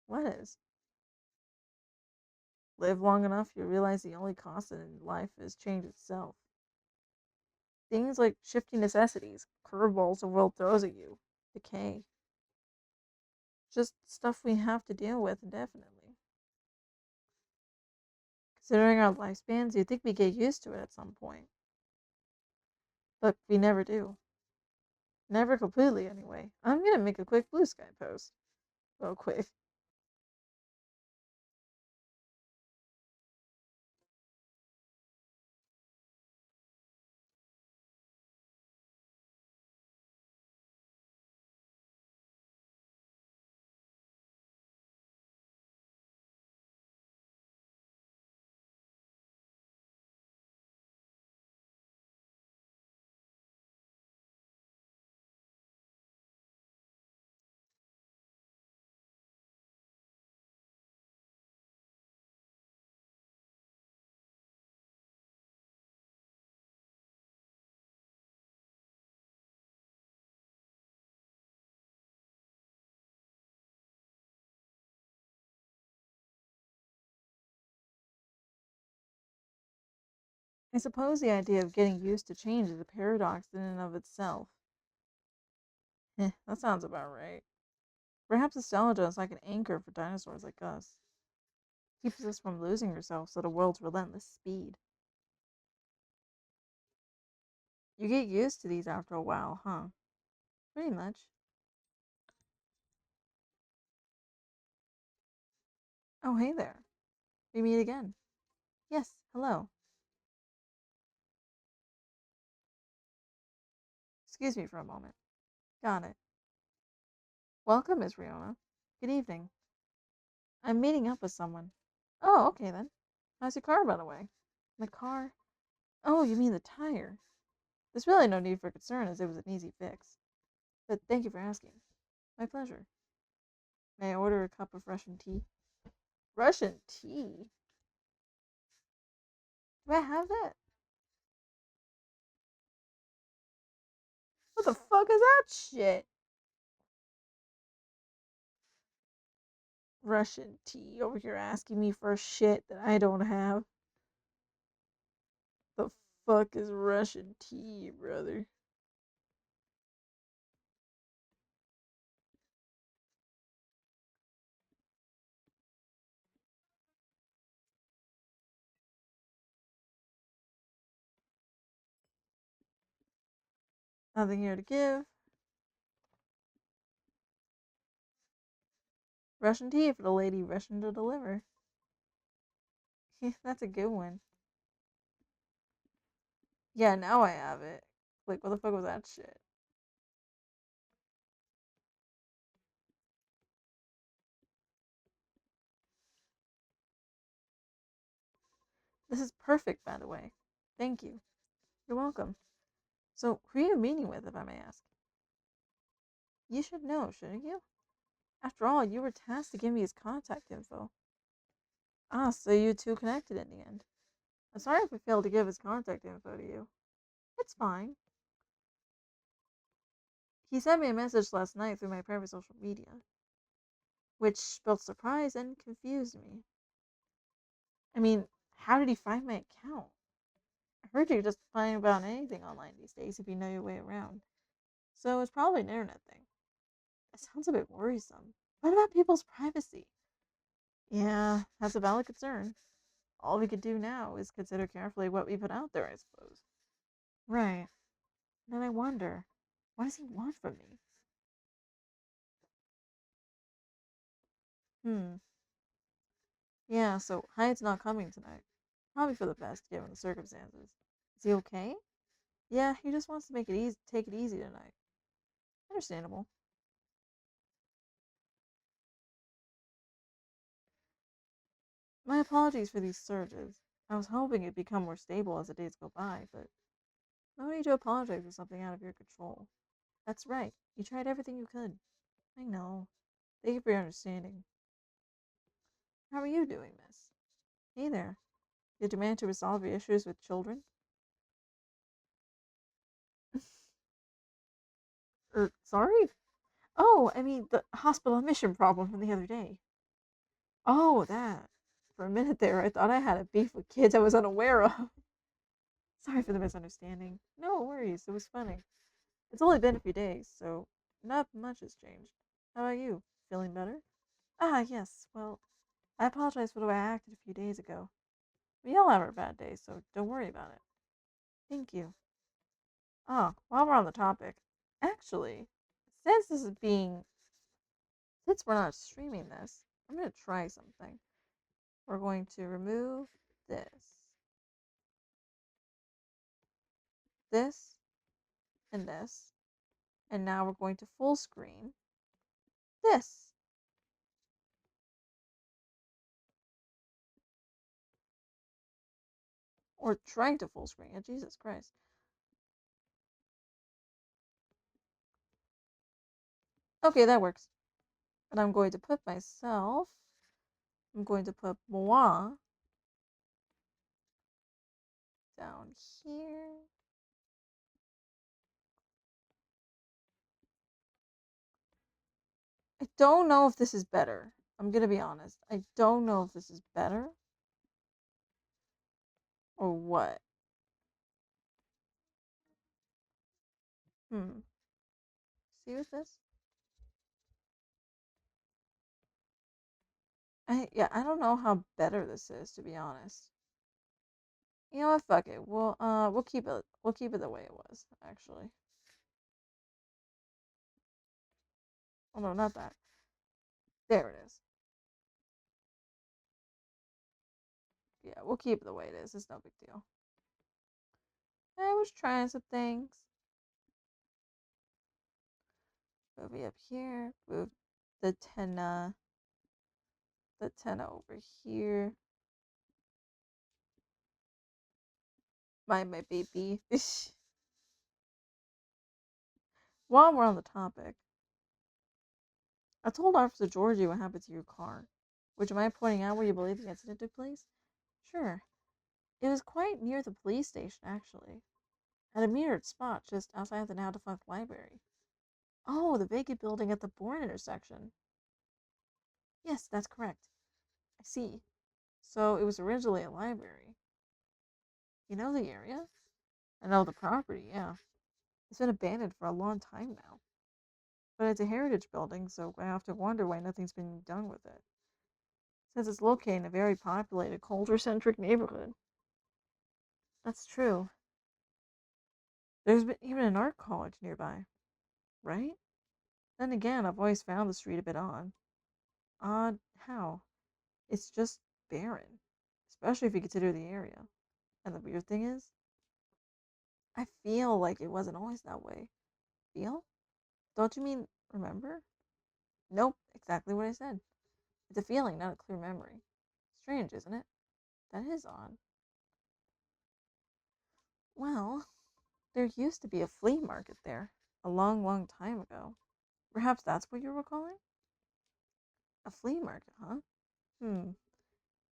What is? Live long enough, you realize the only constant in life is change itself. Things like shifting necessities, curveballs the world throws at you, decay. Just stuff we have to deal with indefinitely. Considering our lifespans, you'd think we get used to it at some point. But we never do. Never completely, anyway. I'm gonna make a quick blue sky post. Real quick. I suppose the idea of getting used to change is a paradox in and of itself. That sounds about right. Perhaps nostalgia is like an anchor for dinosaurs like us. Keeps us from losing ourselves at the world's relentless speed. You get used to these after a while, huh? Pretty much. Oh, hey there. We meet again. Yes, hello. Excuse me for a moment. Got it. Welcome, Miss Riona. Good evening. I'm meeting up with someone. Oh, okay then. How's your car, by the way? My car? Oh, you mean the tire. There's really no need for concern as it was an easy fix. But thank you for asking. My pleasure. May I order a cup of Russian tea? Russian tea? Do I have that? What the fuck is that shit? Russian tea over here asking me for shit that I don't have. The fuck is Russian tea, brother? Nothing here to give. Russian tea for the lady Russian to deliver. That's a good one. Yeah, now I have it. Like, what the fuck was that shit? This is perfect, by the way. Thank you. You're welcome. So, who are you meeting with, if I may ask? You should know, shouldn't you? After all, you were tasked to give me his contact info. Ah, so you two connected in the end. Sorry if I failed to give his contact info to you. It's fine. He sent me a message last night through my private social media, which both surprised and confused me. I mean, how did he find my account? I heard you could just find about anything online these days if you know your way around. So it's probably an internet thing. It sounds a bit worrisome. What about people's privacy? Yeah, that's a valid concern. All we could do now is consider carefully what we put out there, I suppose. Right. Then I wonder, what does he want from me? Hmm. Yeah, so Hyatt's not coming tonight. Probably for the best, given the circumstances. Is he okay? Yeah, he just wants to make it easy, take it easy tonight. Understandable. My apologies for these surges. I was hoping it'd become more stable as the days go by, but no need to apologize for something out of your control. That's right. You tried everything you could. I know. Thank you for your understanding. How are you doing, miss? Hey there. Did you manage to resolve your issues with children? Sorry? Oh, I mean, the hospital admission problem from the other day. Oh, that. For a minute there, I thought I had a beef with kids I was unaware of. Sorry for the misunderstanding. No worries, it was funny. It's only been a few days, so not much has changed. How about you? Feeling better? Ah, yes. Well, I apologize for the way I acted a few days ago. We all have our bad days, so don't worry about it. Thank you. Oh, while we're on the topic, actually, since this is being, since we're not streaming this, I'm going to try something. We're going to remove this, and this, and now we're going to full screen this. Or trying to full screen it, Jesus Christ. Okay, that works. And I'm going to put myself, I'm going to put moi down here. I don't know if this is better. I'm gonna be honest. I don't know if this is better or what. Hmm. See with this? I don't know how better this is, to be honest. You know what? Fuck it. We'll keep it the way it was. Actually, oh no, not that. There it is. Yeah, we'll keep it the way it is. It's no big deal. I was trying some things. Move it up here. Move the tenna over here. My baby. While we're on the topic, I told Officer Georgie what happened to your car. Would you mind pointing out where you believe the incident took place? Sure. It was quite near the police station, actually. At a mirrored spot just outside the now defunct library. Oh, the vacant building at the Bourne intersection. Yes, that's correct. I see. So it was originally a library. You know the area? I know the property, yeah. It's been abandoned for a long time now. But it's a heritage building, so I have to wonder why nothing's been done with it. Since it's located in a very populated, culture-centric neighborhood. That's true. There's been even an art college nearby, right? Then again, I've always found the street a bit odd. Odd how? It's just barren, especially if you consider the area. And the weird thing is, I feel like it wasn't always that way. Feel? Don't you mean remember? Nope, exactly what I said. It's a feeling, not a clear memory. Strange, isn't it? That is odd. Well, there used to be a flea market there a long, long time ago. Perhaps that's what you're recalling? A flea market, huh? Hmm.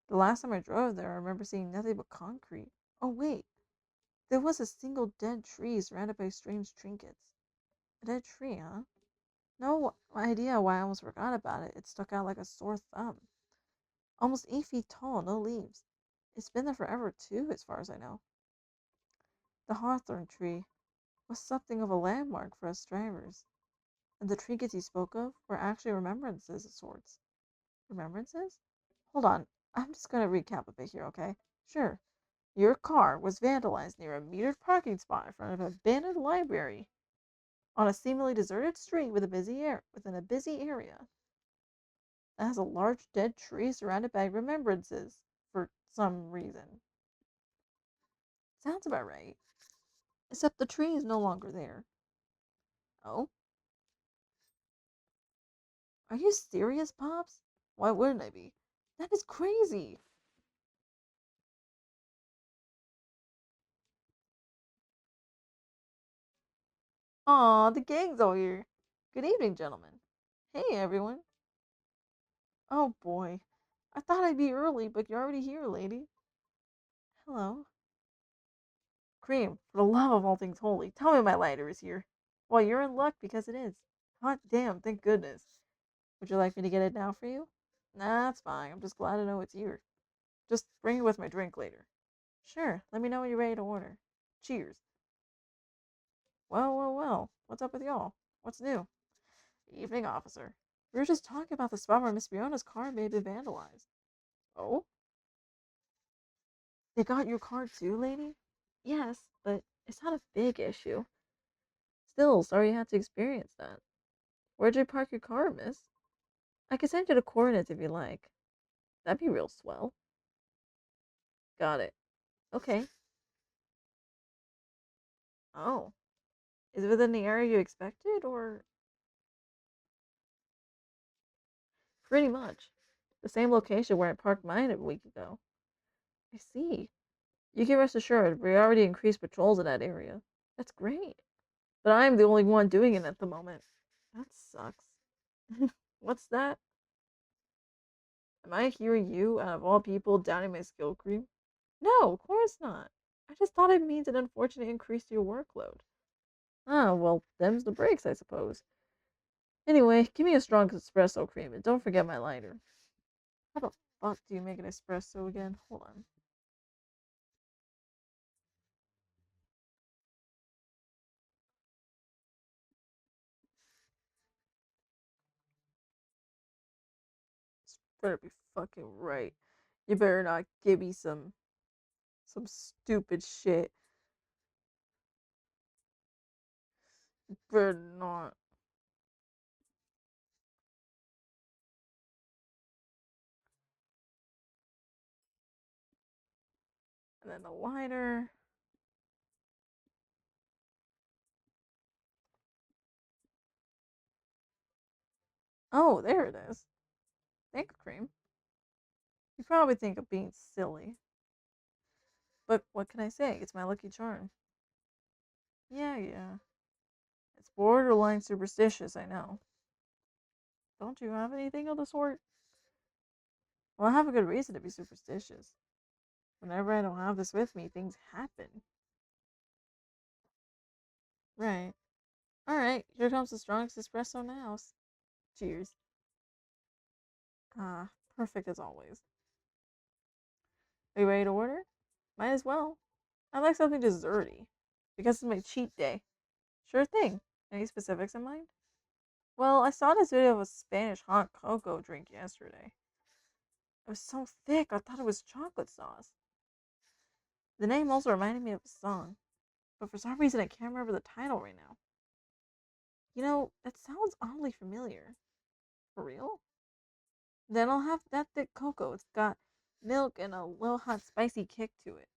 The last time I drove there, I remember seeing nothing but concrete. Oh, wait. There was a single dead tree surrounded by strange trinkets. A dead tree, huh? No idea why I almost forgot about it. It stuck out like a sore thumb. Almost 8 feet tall, no leaves. It's been there forever, too, as far as I know. The hawthorn tree was something of a landmark for us drivers. And the trinkets you spoke of were actually remembrances of sorts. Remembrances? Hold on. I'm just going to recap a bit here, okay? Sure. Your car was vandalized near a metered parking spot in front of an abandoned library on a seemingly deserted street within a busy area that has a large dead tree surrounded by remembrances for some reason. Sounds about right. Except the tree is no longer there. Oh? Are you serious, Pops? Why wouldn't I be? That is crazy. Aw, the gang's all here. Good evening, gentlemen. Hey, everyone. Oh boy. I thought I'd be early, but you're already here, lady. Hello. Cream, for the love of all things holy, tell me my lighter is here. Well, you're in luck because it is. Hot damn, thank goodness. Would you like me to get it now for you? Nah, that's fine. I'm just glad to know it's here. Just bring it with my drink later. Sure, let me know when you're ready to order. Cheers. Well, well, well. What's up with y'all? What's new? Evening, officer. We were just talking about the spot where Miss Fiona's car may have been vandalized. Oh? They got your car too, lady? Yes, but it's not a big issue. Still, sorry you had to experience that. Where'd you park your car, miss? I can send you the coordinates if you like. That'd be real swell. Got it. Okay. Oh. Is it within the area you expected, or? Pretty much. The same location where I parked mine a week ago. I see. You can rest assured, we already increased patrols in that area. That's great. But I'm the only one doing it at the moment. That sucks. What's that? Am I hearing you, out of all people, doubting my skill cream? No, of course not. I just thought it means an unfortunate increase to your workload. Ah, well, them's the breaks, I suppose. Anyway, give me a strong espresso cream, and don't forget my lighter. How the fuck do you make an espresso again? Hold on. This better be fucking right. You better not give me some stupid shit. You better not. And then the lighter. Oh, there it is. Thanks, cream. You probably think I'm being silly. But what can I say? It's my lucky charm. Yeah, yeah. It's borderline superstitious, I know. Don't you have anything of the sort? Well, I have a good reason to be superstitious. Whenever I don't have this with me, things happen. Right. Alright, here comes the strongest espresso in the house. Cheers. Ah, perfect as always. Are you ready to order? Might as well. I'd like something desserty. Because it's my cheat day. Sure thing. Any specifics in mind? Well, I saw this video of a Spanish hot cocoa drink yesterday. It was so thick, I thought it was chocolate sauce. The name also reminded me of a song, but for some reason I can't remember the title right now. You know, that sounds oddly familiar. For real? Then I'll have that thick cocoa. It's got milk and a little hot spicy kick to it.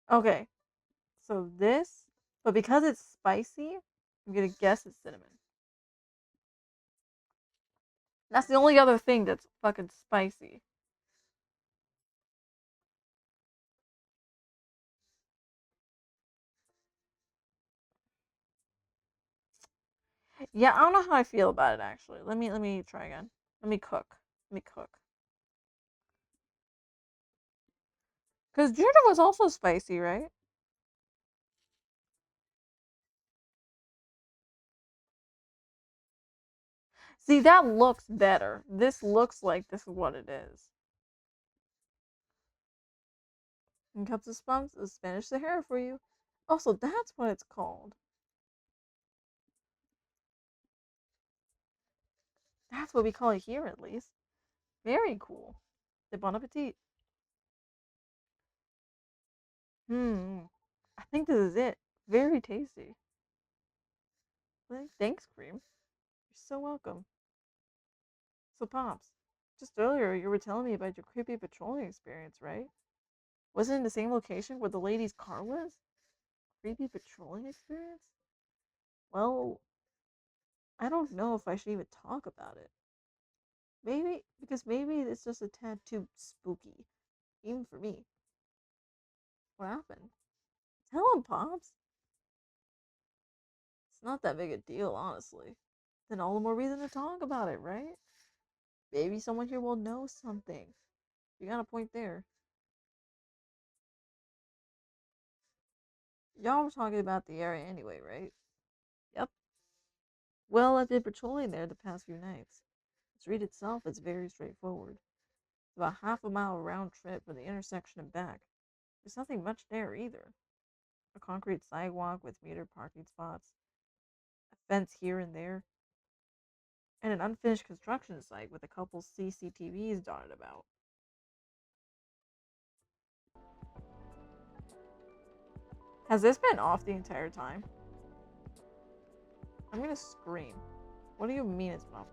Okay, so this, but because it's spicy, I'm gonna guess it's cinnamon. That's the only other thing that's fucking spicy. Yeah, I don't know how I feel about it actually. Let me try again. Let me cook. Let me cook. Because ginger was also spicy, right? See, that looks better. This looks like this is what it is. And cups of Spanish Sahara for you. Also, that's what it's called. That's what we call it here, at least. Very cool. De bon appetit. I think this is it. Very tasty. Thanks, Cream. You're so welcome. So, Pops, just earlier you were telling me about your creepy patrolling experience, right? Was it in the same location where the lady's car was? Creepy patrolling experience? Well, I don't know if I should even talk about it. Maybe it's just a tad too spooky, even for me. What happened? Tell him, Pops. It's not that big a deal, honestly. Then all the more reason to talk about it, right? Maybe someone here will know something. You got a point there. Y'all were talking about the area anyway, right? Yep. Well, I've been patrolling there the past few nights. The street itself is very straightforward. It's about half a mile round trip from the intersection and back. There's nothing much there either. A concrete sidewalk with metered parking spots, a fence here and there, and an unfinished construction site with a couple CCTVs dotted about. Has this been off the entire time? I'm gonna scream. What do you mean it's not?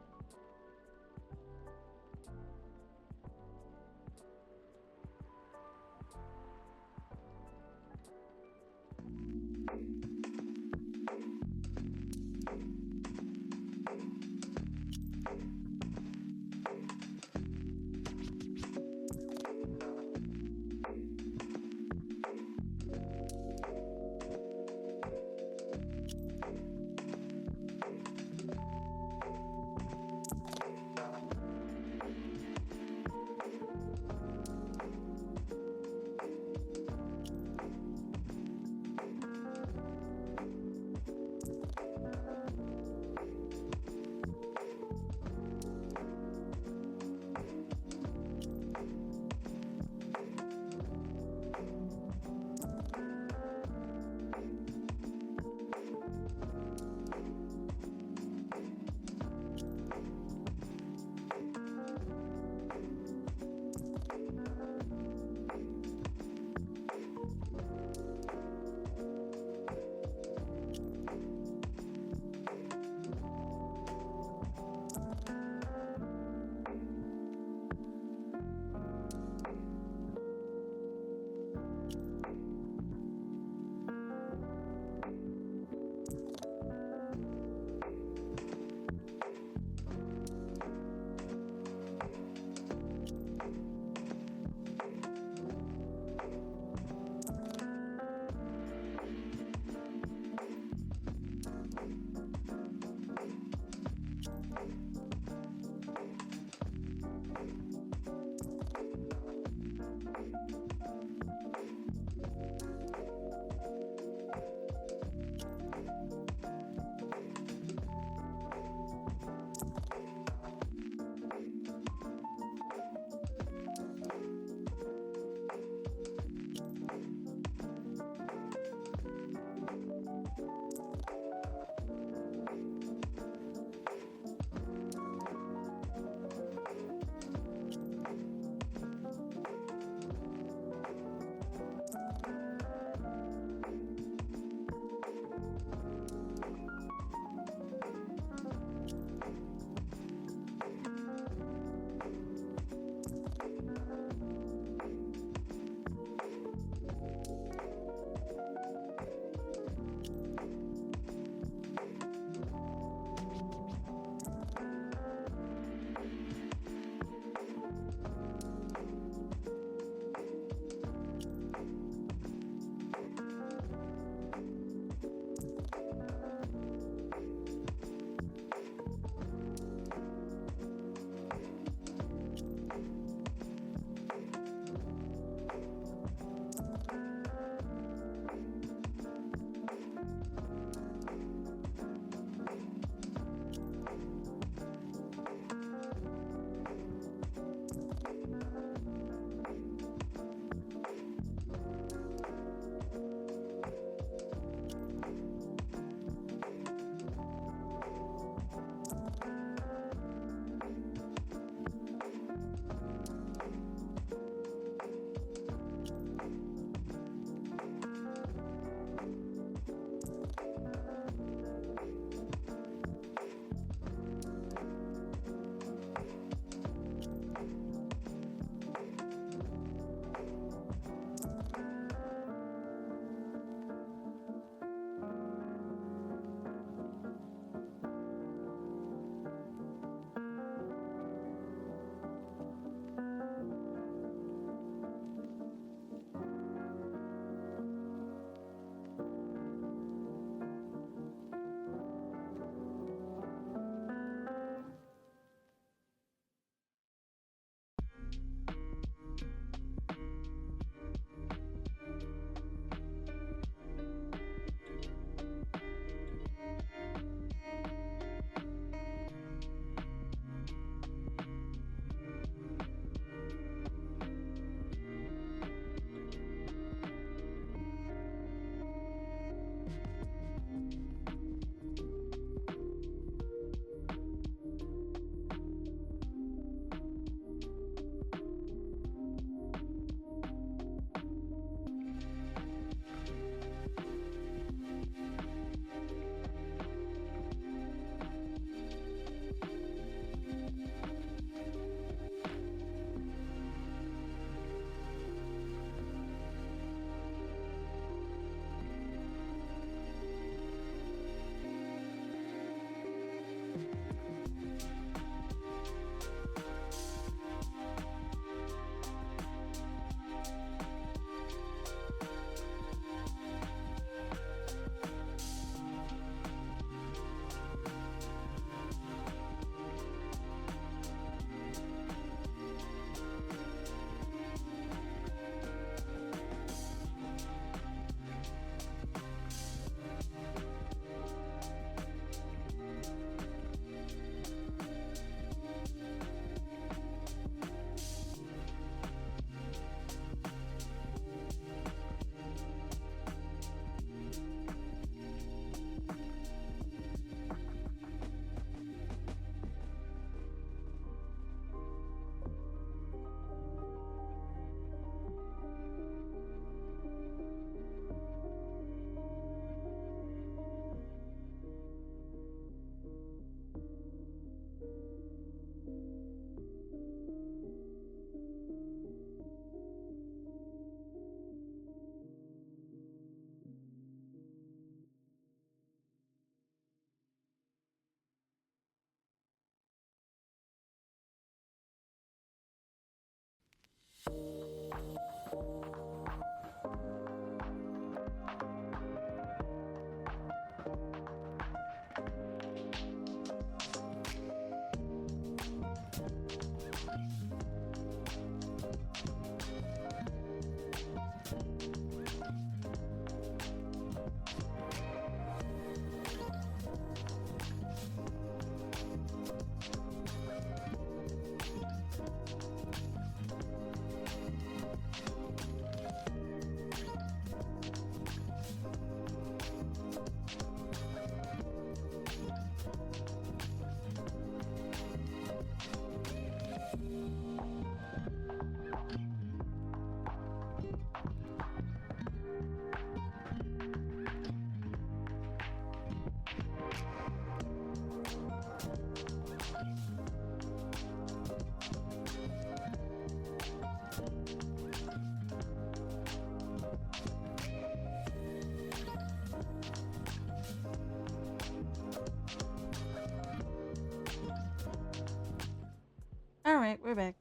Alright, we're back.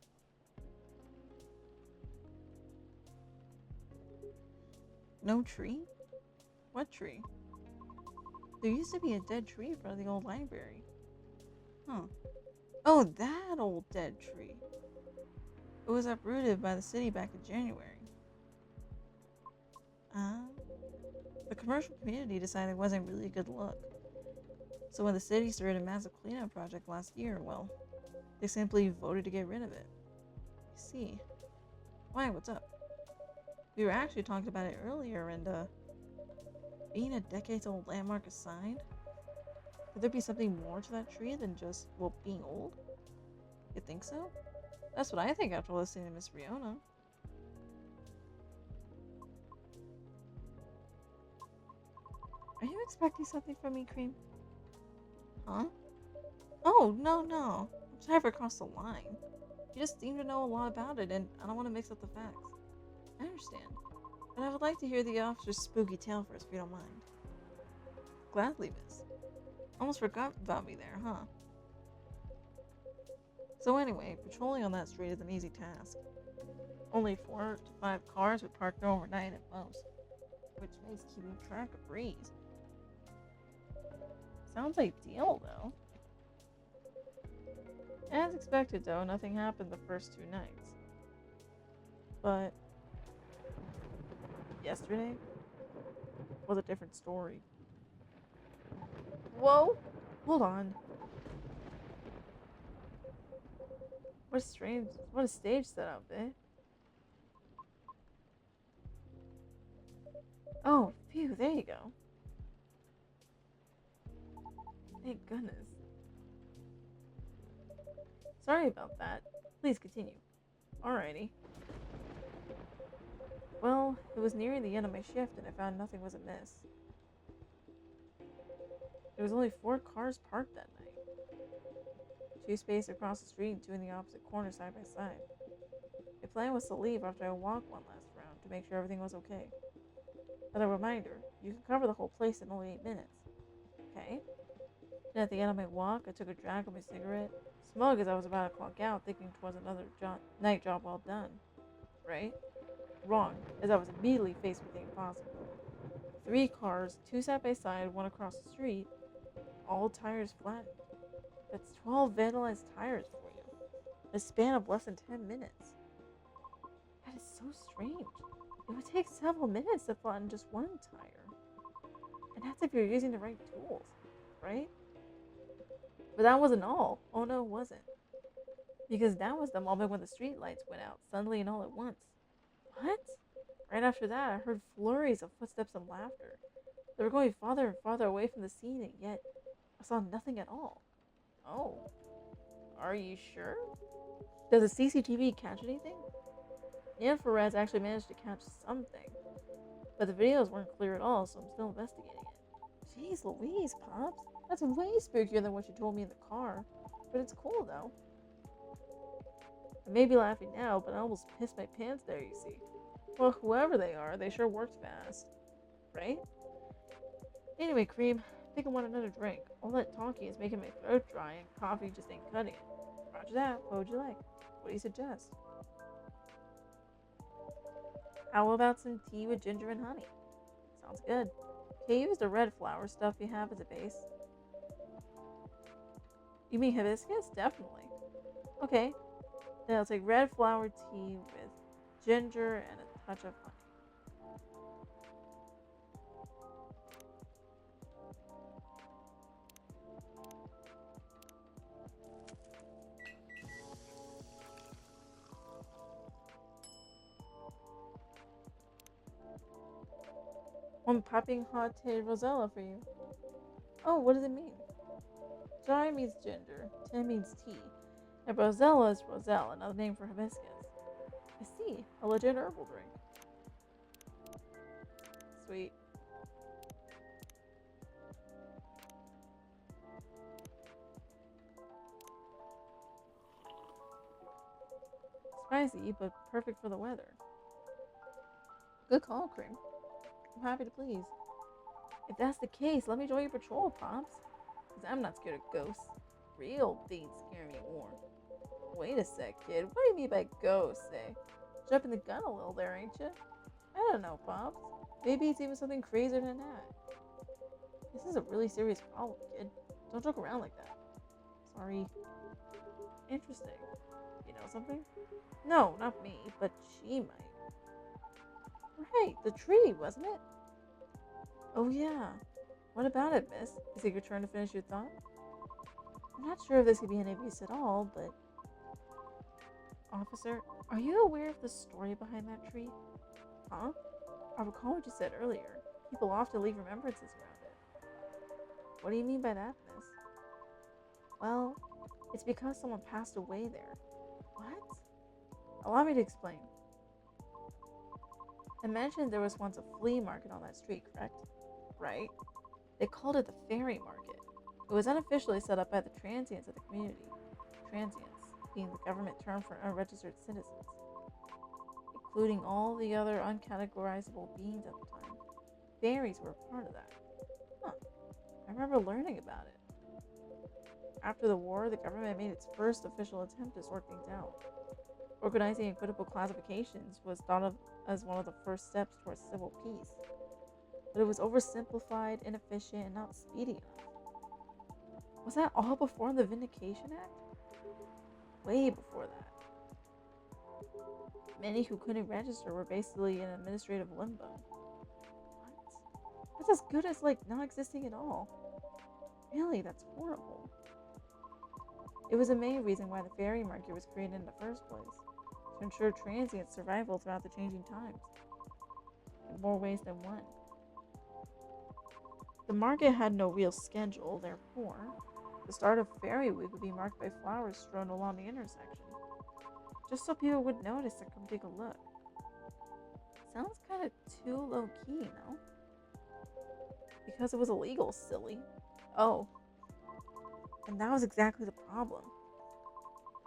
No tree? What tree? There used to be a dead tree in front of the old library. Huh. Oh, that old dead tree. It was uprooted by the city back in January. The commercial community decided it wasn't really a good look. So when the city started a massive cleanup project last year, well, they simply voted to get rid of it. I see. Why, what's up? We were actually talking about it earlier, and being a decades-old landmark aside, could there be something more to that tree than just, well, being old? You think so? That's what I think after listening to Miss Riona. Are you expecting something from me, Cream? Huh? Oh, no. I've never crossed the line. You just seem to know a lot about it, and I don't want to mix up the facts. I understand. But I would like to hear the officer's spooky tale first, if you don't mind. Gladly, miss. Almost forgot about me there, huh? So anyway, patrolling on that street is an easy task. Only 4 to 5 cars would park there overnight at most, which makes keeping track a breeze. Sounds ideal, though. As expected, though, nothing happened the first 2 nights. But yesterday was a different story. Whoa! Hold on. What a stage setup, eh? Oh, phew, there you go. Thank goodness. Sorry about that. Please continue. Alrighty. Well, it was nearing the end of my shift and I found nothing was amiss. There was only 4 cars parked that night. 2 spaced across the street and 2 in the opposite corner side by side. My plan was to leave after I walked one last round to make sure everything was okay. But a reminder, you can cover the whole place in only 8 minutes. Okay? Then at the end of my walk, I took a drag of my cigarette, smug as I was about to clock out, thinking 'twas another night job well done. Right? Wrong, as I was immediately faced with the impossible. 3 cars, 2 side by side, 1 across the street, all tires flattened. That's 12 vandalized tires for you. In a span of less than 10 minutes. That is so strange. It would take several minutes to flatten just 1 tire. And that's if you're using the right tools, right? But that wasn't all. Oh no, it wasn't. Because that was the moment when the street lights went out, suddenly and all at once. What? Right after that, I heard flurries of footsteps and laughter. They were going farther and farther away from the scene, and yet I saw nothing at all. Oh. Are you sure? Does the CCTV catch anything? The infrareds actually managed to catch something. But the videos weren't clear at all, so I'm still investigating it. Jeez Louise, Pops. That's way spookier than what you told me in the car. But it's cool, though. I may be laughing now, but I almost pissed my pants there, you see. Well, whoever they are, they sure worked fast. Right? Anyway, Cream, I think I want another drink. All that talking is making my throat dry, and coffee just ain't cutting it. Roger that. What would you like? What do you suggest? How about some tea with ginger and honey? Sounds good. Can you use the red flower stuff you have as a base? You mean hibiscus? Definitely. Okay. Yeah, it's like red flower tea with ginger and a touch of honey. One popping hot tea rosella for you. Oh, what does it mean? Jai means ginger, te means tea, and rosella is roselle, another name for hibiscus. I see, a legit herbal drink. Sweet. Spicy, but perfect for the weather. Good call, Cream. I'm happy to please. If that's the case, let me join your patrol, Pops. Because I'm not scared of ghosts. Real things scare me more. Wait a sec, kid. What do you mean by ghosts, eh? Jumping the gun a little there, ain't you? I don't know, Pops. Maybe it's even something crazier than that. This is a really serious problem, kid. Don't joke around like that. Sorry. Interesting. You know something? No, not me, but she might. Right, the tree, wasn't it? Oh yeah. What about it, miss? Is it your turn to finish your thought? I'm not sure if this could be any use at all, but... Officer, are you aware of the story behind that tree? Huh? I recall what you said earlier. People often leave remembrances around it. What do you mean by that, miss? Well, it's because someone passed away there. What? Allow me to explain. I mentioned there was once a flea market on that street, correct? Right. They called it the fairy market. It was unofficially set up by the transients of the community. Transients being the government term for unregistered citizens, including all the other uncategorizable beings at the time. Fairies were a part of that. Huh. I remember learning about it. After the war, the government made its first official attempt to sort things out. Organizing equitable classifications was thought of as one of the first steps towards civil peace. But it was oversimplified, inefficient, and not speedy enough. Was that all before the Vindication Act? Way before that. Many who couldn't register were basically in administrative limbo. What? That's as good as, not existing at all. Really, that's horrible. It was the main reason why the fairy market was created in the first place, to ensure transient survival throughout the changing times, in more ways than one. The market had no real schedule, therefore, the start of Fairy Week would be marked by flowers strewn along the intersection, just so people would notice and come take a look. Sounds kind of too low-key, no? Because it was illegal, silly. Oh. And that was exactly the problem.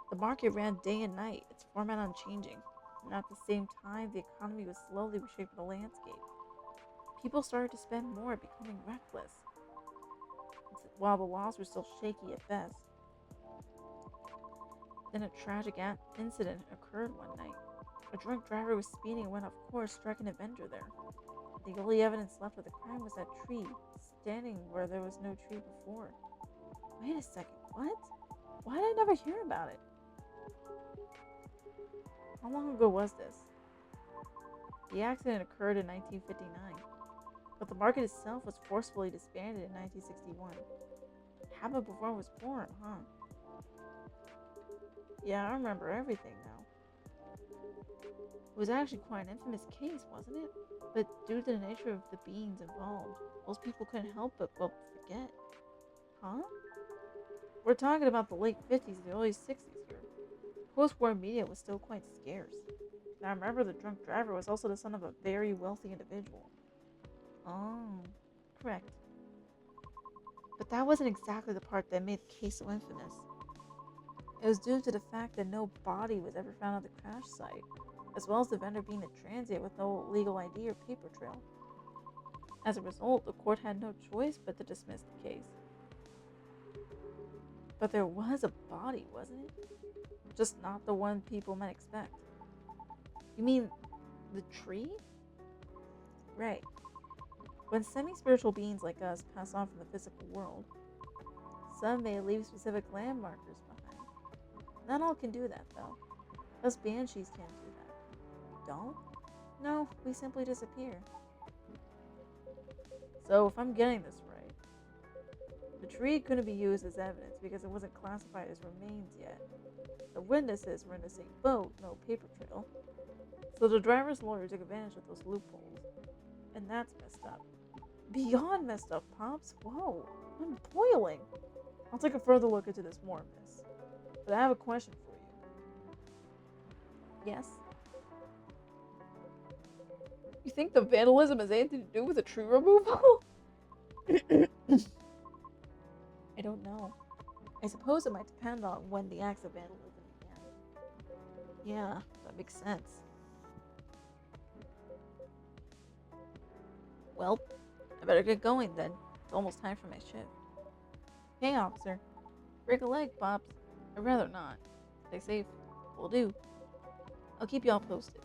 The market ran day and night, its format unchanging, and at the same time, the economy was slowly reshaping the landscape. People started to spend more, becoming reckless, while the laws were still shaky at best. Then a tragic incident occurred one night. A drunk driver was speeding and went off course, striking a vendor there. The only evidence left of the crime was that tree, standing where there was no tree before. Wait a second, what? Why did I never hear about it? How long ago was this? The accident occurred in 1959, but the market itself was forcefully disbanded in 1961. It happened before I was born, huh? Yeah, I remember everything now. It was actually quite an infamous case, wasn't it? But due to the nature of the beings involved, most people couldn't help but, forget. Huh? We're talking about the late 50s and the early 60s here. Post-war media was still quite scarce. And I remember the drunk driver was also the son of a very wealthy individual. Oh, correct. But that wasn't exactly the part that made the case so infamous. It was due to the fact that no body was ever found at the crash site, as well as the vendor being a transient with no legal ID or paper trail. As a result, the court had no choice but to dismiss the case. But there was a body, wasn't it? Just not the one people might expect. You mean the tree? Right. When semi-spiritual beings like us pass on from the physical world, some may leave specific landmarkers behind. Not all can do that, though. Us banshees can't do that. Don't? No, we simply disappear. So, if I'm getting this right, the tree couldn't be used as evidence because it wasn't classified as remains yet. The witnesses were in the same boat, no paper trail. So the driver's lawyer took advantage of those loopholes. And that's messed up. Beyond messed up, Pops. Whoa, I'm boiling. I'll take a further look into this more, miss. But I have a question for you. Yes? You think the vandalism has anything to do with the tree removal? I don't know. I suppose it might depend on when the acts of vandalism began. Yeah, that makes sense. Well, I better get going then. It's almost time for my shift. Hey, officer. Break a leg, Pops. I'd rather not. Stay safe. Will do. I'll keep y'all posted.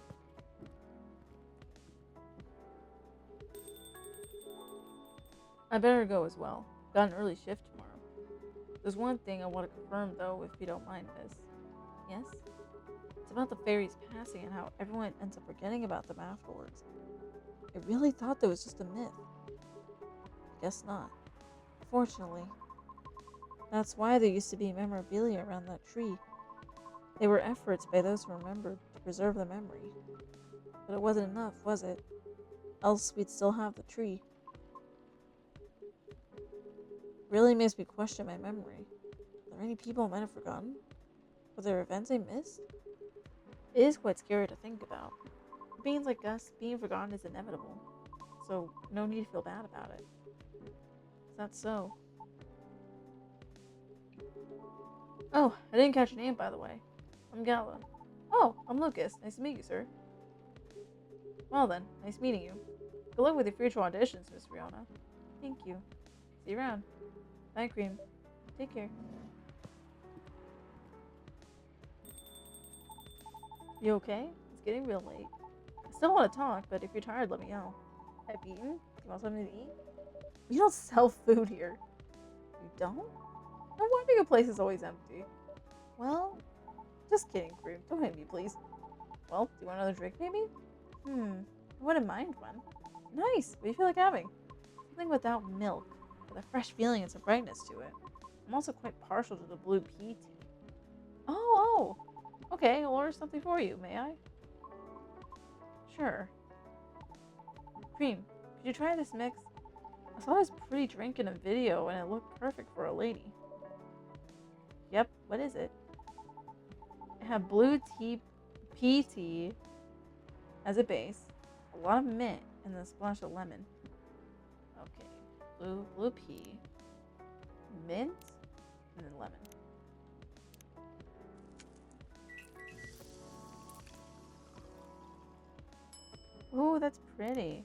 I better go as well. Got an early shift tomorrow. There's one thing I want to confirm, though, if you don't mind, miss. Yes? It's about the fairies passing and how everyone ends up forgetting about them afterwards. I really thought that was just a myth. Guess not. Fortunately. That's why there used to be memorabilia around that tree. They were efforts by those who remembered to preserve the memory. But it wasn't enough, was it? Else we'd still have the tree. Really makes me question my memory. Are there any people I might have forgotten? Were there events I missed? It is quite scary to think about. Beings like us, being forgotten is inevitable. So, no need to feel bad about it. Is that so? Oh, I didn't catch your name, by the way. I'm Gala. Oh, I'm Lucas. Nice to meet you, sir. Well then, nice meeting you. Good luck with your future auditions, Miss Rihanna. Thank you. See you around. Bye, Cream. Take care. You okay? It's getting real late. I still want to talk, but if you're tired, let me know. Have you eaten? Do you want something to eat? We don't sell food here. You don't? No wonder your place is always empty. Well, just kidding, Cream. Don't hit me, please. Well, do you want another drink, maybe? I wouldn't mind one. Nice. What do you feel like having? Something without milk, with a fresh feeling and some brightness to it. I'm also quite partial to the blue pea tea. Oh. Okay, I'll order something for you, may I? Sure. Cream, could you try this mix? I saw this pretty drink in a video and it looked perfect for a lady. Yep, what is it? I have blue pea tea as a base, a lot of mint, and then a splash of lemon. Okay, blue pea, mint, and then lemon. Ooh, that's pretty.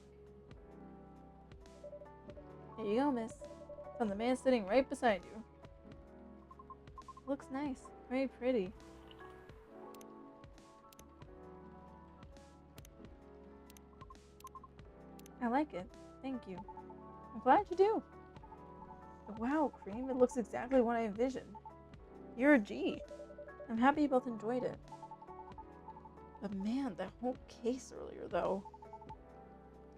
Here you go, miss. From the man sitting right beside you. Looks nice. Very pretty. I like it. Thank you. I'm glad you do. Wow, Cream, it looks exactly what I envisioned. You're a G. I'm happy you both enjoyed it. But man, that whole case earlier, though.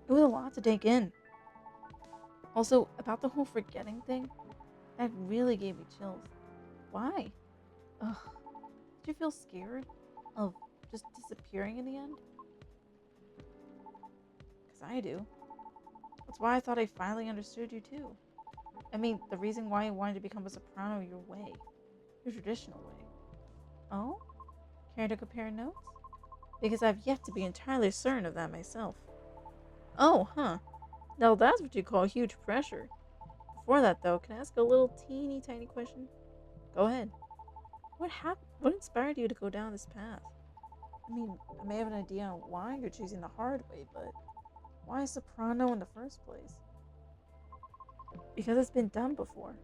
It was a lot to take in. Also, about the whole forgetting thing, that really gave me chills. Why? Ugh. Did you feel scared of just disappearing in the end? Because I do. That's why I thought I finally understood you too. I mean, the reason why you wanted to become a soprano your way. Your traditional way. Oh? Care to compare notes? Because I've yet to be entirely certain of that myself. Oh, huh. Now that's what you call huge pressure. Before that, though, can I ask a little teeny tiny question? Go ahead. What happened? What inspired you to go down this path? I mean, I may have an idea on why you're choosing the hard way, but why soprano in the first place? Because it's been done before.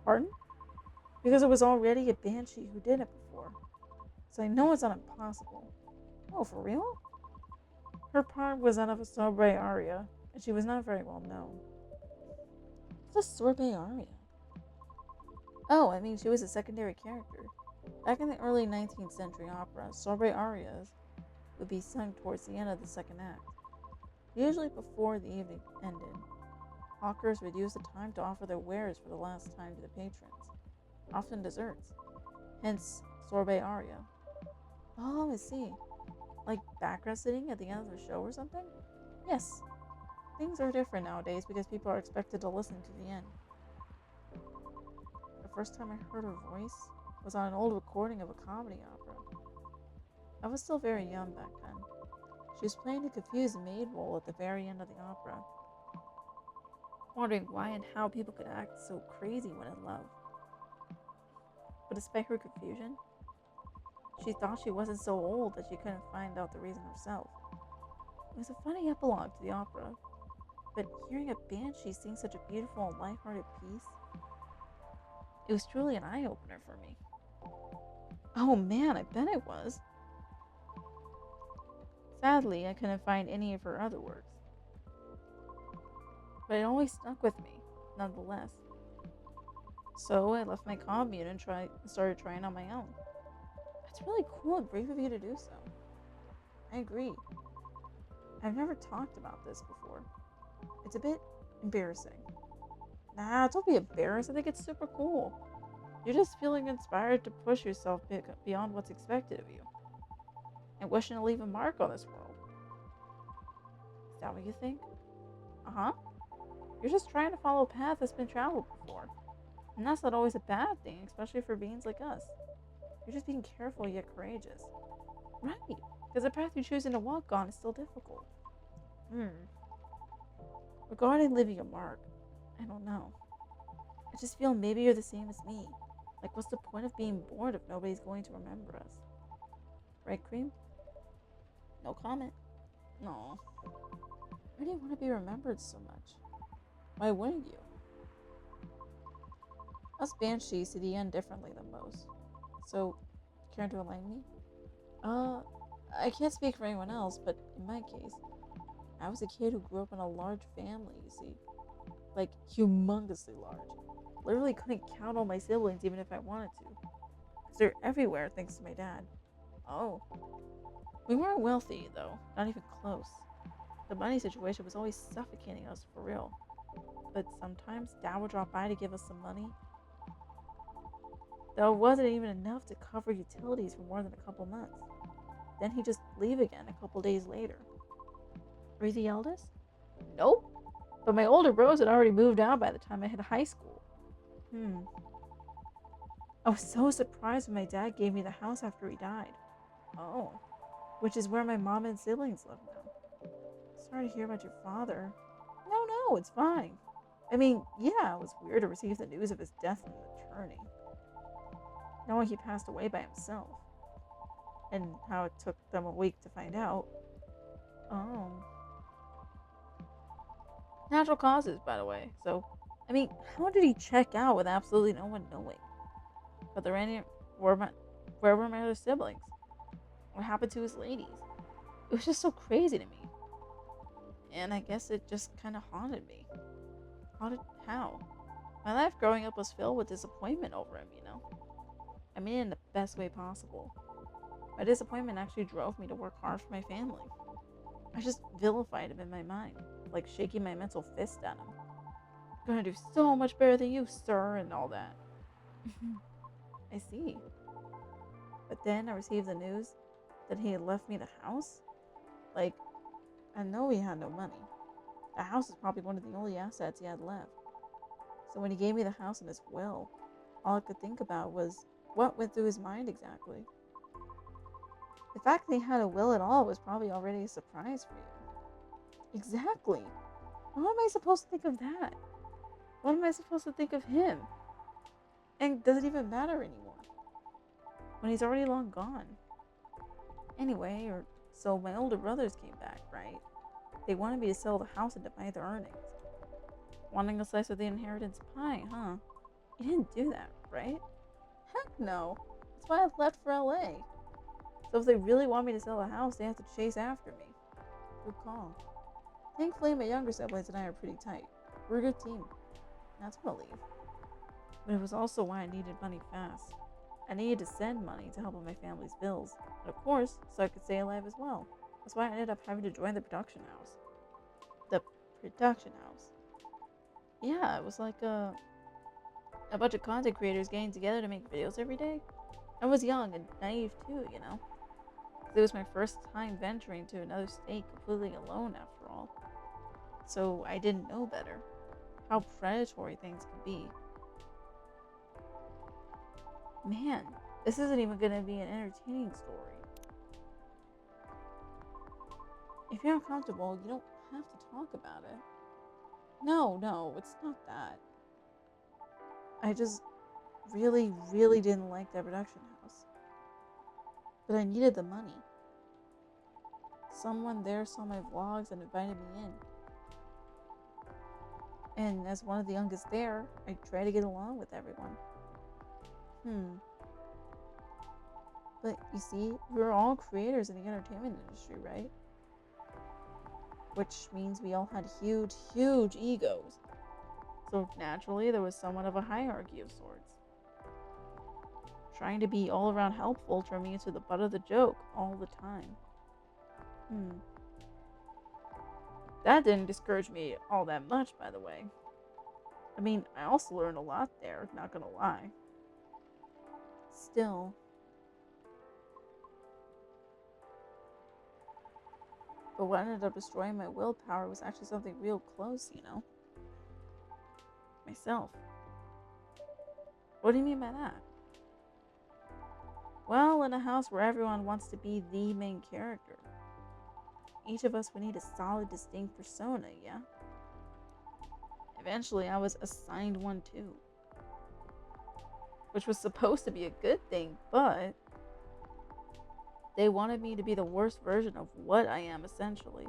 Pardon? Because it was already a banshee who did it before. So I know it's not impossible. Oh, for real? Her part was out of a sorbet aria, and she was not very well known. What's a sorbet aria? Oh, I mean, she was a secondary character. Back in the early 19th century opera, sorbet arias would be sung towards the end of the second act, usually before the evening ended. Hawkers would use the time to offer their wares for the last time to the patrons, often desserts, hence sorbet aria. Oh, I see. Like background sitting at the end of the show or something? Yes, things are different nowadays because people are expected to listen to the end. The first time I heard her voice was on an old recording of a comedy opera. I was still very young back then. She was playing a confused maid role at the very end of the opera, wondering why and how people could act so crazy when in love. But despite her confusion, she thought she wasn't so old that she couldn't find out the reason herself. It was a funny epilogue to the opera, but hearing a banshee sing such a beautiful and light-hearted piece, it was truly an eye-opener for me. Oh man, I bet it was. Sadly, I couldn't find any of her other works, but it always stuck with me, nonetheless. So I left my commune and started trying on my own. It's really cool and brave of you to do so. I agree. I've never talked about this before. It's a bit embarrassing. Nah, don't be embarrassed. I think it's super cool. You're just feeling inspired to push yourself beyond what's expected of you, and wishing to leave a mark on this world. Is that what you think? Uh-huh. You're just trying to follow a path that's been traveled before. And that's not always a bad thing, especially for beings like us. You're just being careful yet courageous. Right, because the path you're choosing to walk on is still difficult. Regarding leaving a mark, I don't know. I just feel maybe you're the same as me. Like, what's the point of being born if nobody's going to remember us? Right, Cream? No comment. No. Why do you want to be remembered so much? Why wouldn't you? Us banshees see the end differently than most. So, care to enlighten me? I can't speak for anyone else, but in my case, I was a kid who grew up in a large family, you see. Like, humongously large. Literally couldn't count all my siblings even if I wanted to. Because they're everywhere thanks to my dad. Oh. We weren't wealthy, though. Not even close. The money situation was always suffocating us for real. But sometimes Dad would drop by to give us some money. Though it wasn't even enough to cover utilities for more than a couple months. Then he'd just leave again a couple days later. Were you the eldest? Nope. But my older bros had already moved out by the time I hit high school. I was so surprised when my dad gave me the house after he died. Oh. Which is where my mom and siblings live now. Sorry to hear about your father. No, it's fine. I mean, yeah, it was weird to receive the news of his death in the attorney. Knowing he passed away by himself. And how it took them a week to find out. Oh. Natural causes, by the way. So, I mean, how did he check out with absolutely no one knowing? But where were my other siblings? What happened to his ladies? It was just so crazy to me. And I guess it just kind of haunted me. Haunted how? My life growing up was filled with disappointment over him, you know? I mean it in the best way possible. My disappointment actually drove me to work hard for my family. I just vilified him in my mind, like shaking my mental fist at him. I'm gonna do so much better than you, sir, and all that. I see. But then I received the news that he had left me the house. Like, I know he had no money. The house is probably one of the only assets he had left. So when he gave me the house and his will, all I could think about was what went through his mind exactly. The fact that he had a will at all was probably already a surprise for you. Exactly. What am I supposed to think of that? What am I supposed to think of him? And does it even matter anymore? When he's already long gone. Anyway, so my older brothers came back, right? They wanted me to sell the house and divide the earnings. Wanting a slice of the inheritance pie, huh? You didn't do that, right? Heck no. That's why I left for LA. So if they really want me to sell the house, they have to chase after me. Good call. Thankfully, my younger siblings and I are pretty tight. We're a good team. That's gonna leave. But it was also why I needed money fast. I needed to send money to help with my family's bills, and of course, so I could stay alive as well. That's why I ended up having to join the production house. The production house. Yeah, it was like a bunch of content creators getting together to make videos every day. I was young and naive too, you know. It was my first time venturing to another state completely alone after all. So I didn't know better. How predatory things could be. Man, this isn't even gonna be an entertaining story. If you're uncomfortable, you don't have to talk about it. No, it's not that. I just really didn't like that production house. But I needed the money. Someone there saw my vlogs and invited me in. And as one of the youngest there, I tried to get along with everyone. But you see, we're all creators in the entertainment industry, right? Which means we all had huge egos. So naturally, there was somewhat of a hierarchy of sorts. Trying to be all around helpful turned me into the butt of the joke all the time. That didn't discourage me all that much, by the way. I mean, I also learned a lot there, not gonna lie. Still. But what ended up destroying my willpower was actually something real close, you know? Myself. What do you mean by that? Well, in a house where everyone wants to be the main character, each of us would need a solid, distinct persona, yeah? Eventually, I was assigned one too. Which was supposed to be a good thing, but they wanted me to be the worst version of what I am, essentially.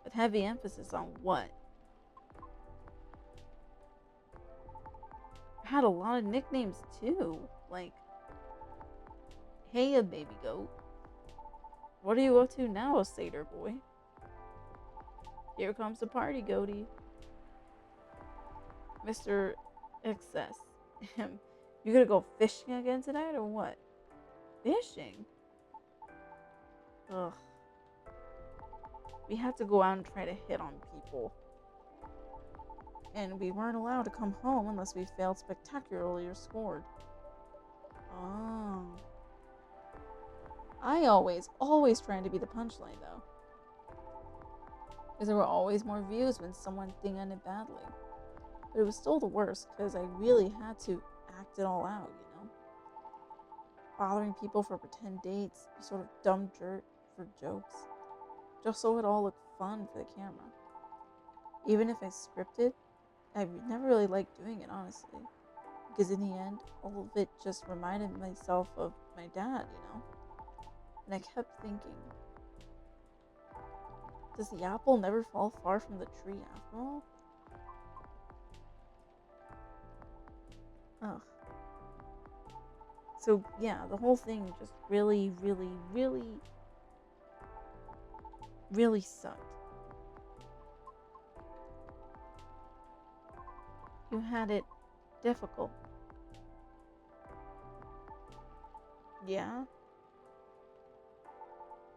With heavy emphasis on what. I had a lot of nicknames too, like, hey, a baby goat. What are you up to now, satyr boy? Here comes the party, goatie. Mr. Excess. You gonna go fishing again tonight or what? Fishing? Ugh. We had to go out and try to hit on people. And we weren't allowed to come home unless we failed spectacularly or scored. Oh. I always trying to be the punchline though. Because there were always more views when someone thing ended badly. But it was still the worst because I really had to act it all out, you know? Bothering people for pretend dates, be sort of dumb jerk for jokes. Just so it all looked fun for the camera. Even if I scripted, I never really liked doing it, honestly. Because in the end, all of it just reminded myself of my dad, you know? And I kept thinking, does the apple never fall far from the tree after all? Ugh. So yeah, the whole thing just really sucked. You had it difficult. Yeah?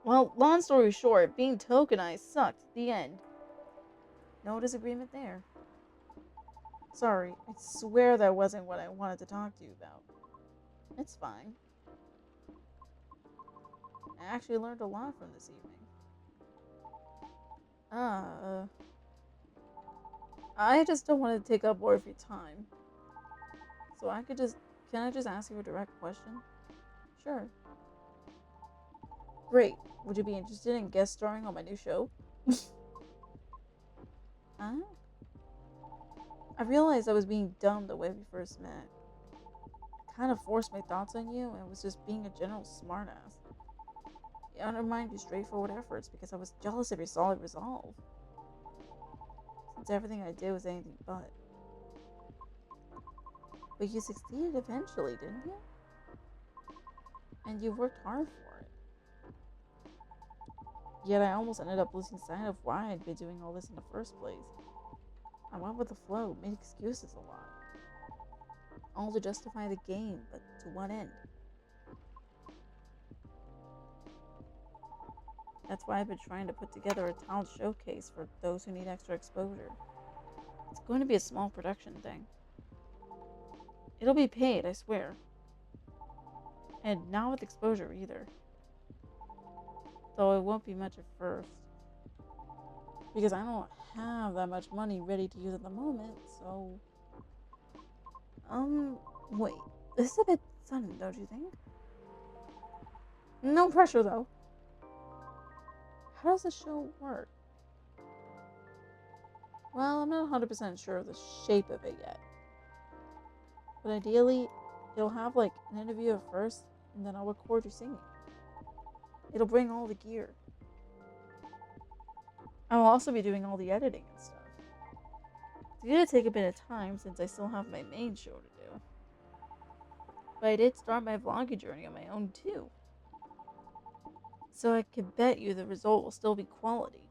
Well, long story short, being tokenized sucked. The end. No disagreement there. Sorry, I swear that wasn't what I wanted to talk to you about. It's fine. I actually learned a lot from this evening. I just don't want to take up more of your time. So can I just ask you a direct question? Sure. Great. Would you be interested in guest starring on my new show? Huh? I realized I was being dumb the way we first met. I kind of forced my thoughts on you and was just being a general smartass. It undermined your straightforward efforts because I was jealous of your solid resolve. Since everything I did was anything but. But you succeeded eventually, didn't you? And you worked hard for it. Yet I almost ended up losing sight of why I'd been doing all this in the first place. I went with the flow, made excuses a lot. All to justify the game, but to what end? That's why I've been trying to put together a talent showcase for those who need extra exposure. It's going to be a small production thing. It'll be paid, I swear. And not with exposure either. Though it won't be much at first. Because I don't have that much money ready to use at the moment, so... Wait. This is a bit sudden, don't you think? No pressure, though. How does the show work? Well, I'm not 100% sure of the shape of it yet. But ideally, it'll have like an interview at first, and then I'll record you singing. It'll bring all the gear. I'll also be doing all the editing and stuff. It's gonna take a bit of time since I still have my main show to do. But I did start my vlogging journey on my own too. So I can bet you the result will still be quality.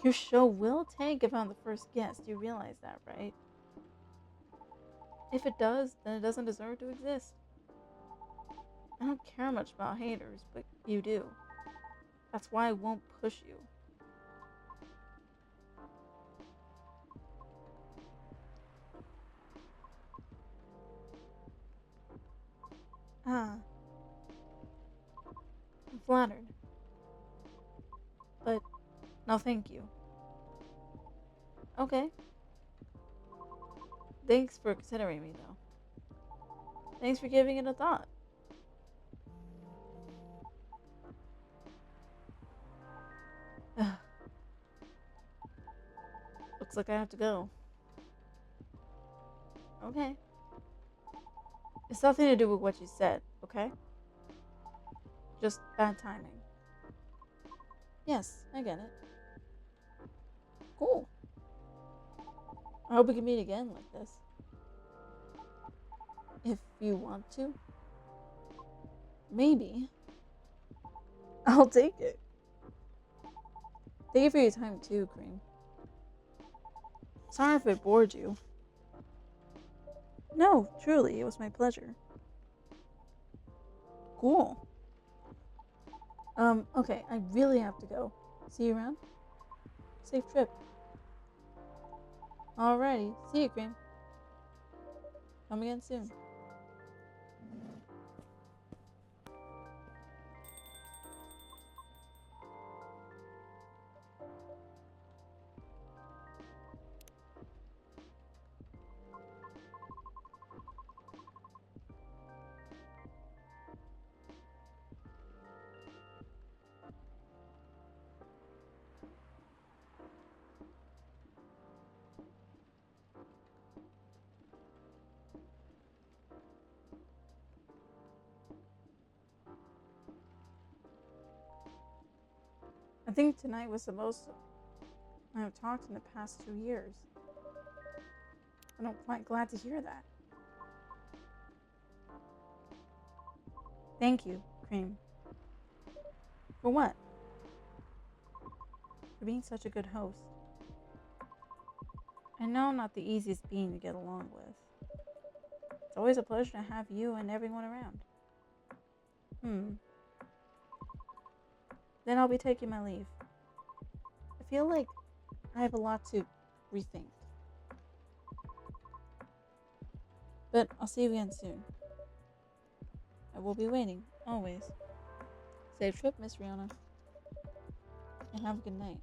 Your show will tank if I'm the first guest, you realize that, right? If it does, then it doesn't deserve to exist. I don't care much about haters, but you do. That's why I won't push you. I'm flattered. But, no thank you. Okay. Thanks for considering me, though. Thanks for giving it a thought. Looks like I have to go. Okay. It's nothing to do with what you said, okay? Just bad timing. Yes, I get it. Cool. I hope we can meet again like this. If you want to. Maybe. I'll take it. Thank you for your time too, Cream. Sorry if it bored you. No, truly, it was my pleasure. Cool. Okay, I really have to go. See you around? Safe trip. Alrighty, see you, Cream. Come again soon. I think tonight was the most I have talked in the past 2 years. And I'm quite glad to hear that. Thank you, Cream. For what? For being such a good host. I know I'm not the easiest being to get along with. It's always a pleasure to have you and everyone around. Then I'll be taking my leave. I feel like I have a lot to rethink. But I'll see you again soon. I will be waiting, always. Safe trip, Miss Rihanna. And have a good night.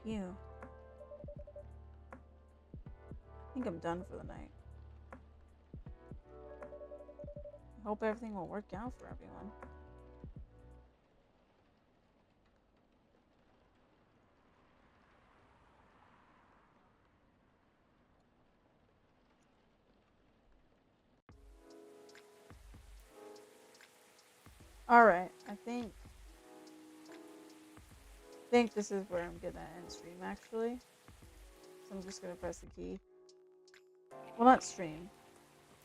Phew. I think I'm done for the night. I hope everything will work out for everyone. Alright, I think this is where I'm gonna end stream actually. So I'm just gonna press the key. Well, not stream.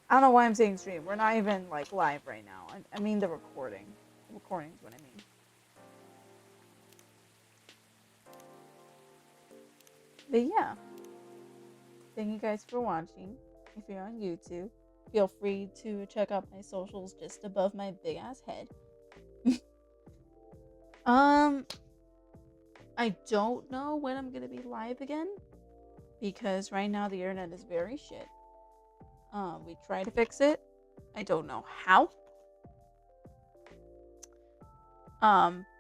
I don't know why I'm saying stream. We're not even like live right now. I mean the recording. The recording is what I mean. But yeah. Thank you guys for watching. If you're on YouTube, feel free to check out my socials just above my big ass head. I don't know when I'm gonna be live again because right now the internet is very shit. We tried to fix it. I don't know how.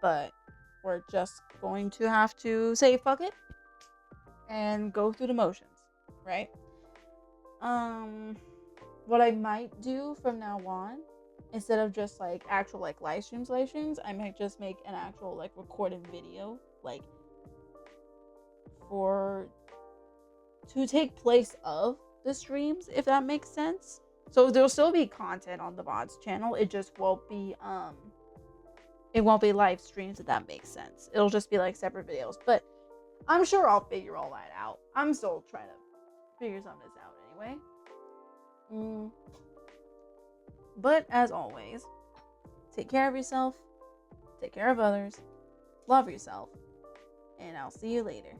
But we're just going to have to say fuck it and go through the motions, right? What I might do from now on, instead of just like actual like live streams, I might just make an actual like recorded video, like for to take place of the streams, if that makes sense. So there'll still be content on the VODs channel. It just won't be live streams, if that makes sense. It'll just be like separate videos. But I'm sure I'll figure all that out. I'm still trying to figure some of this out anyway. But as always, take care of yourself, take care of others, love yourself, and I'll see you later.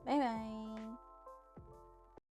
Bye bye.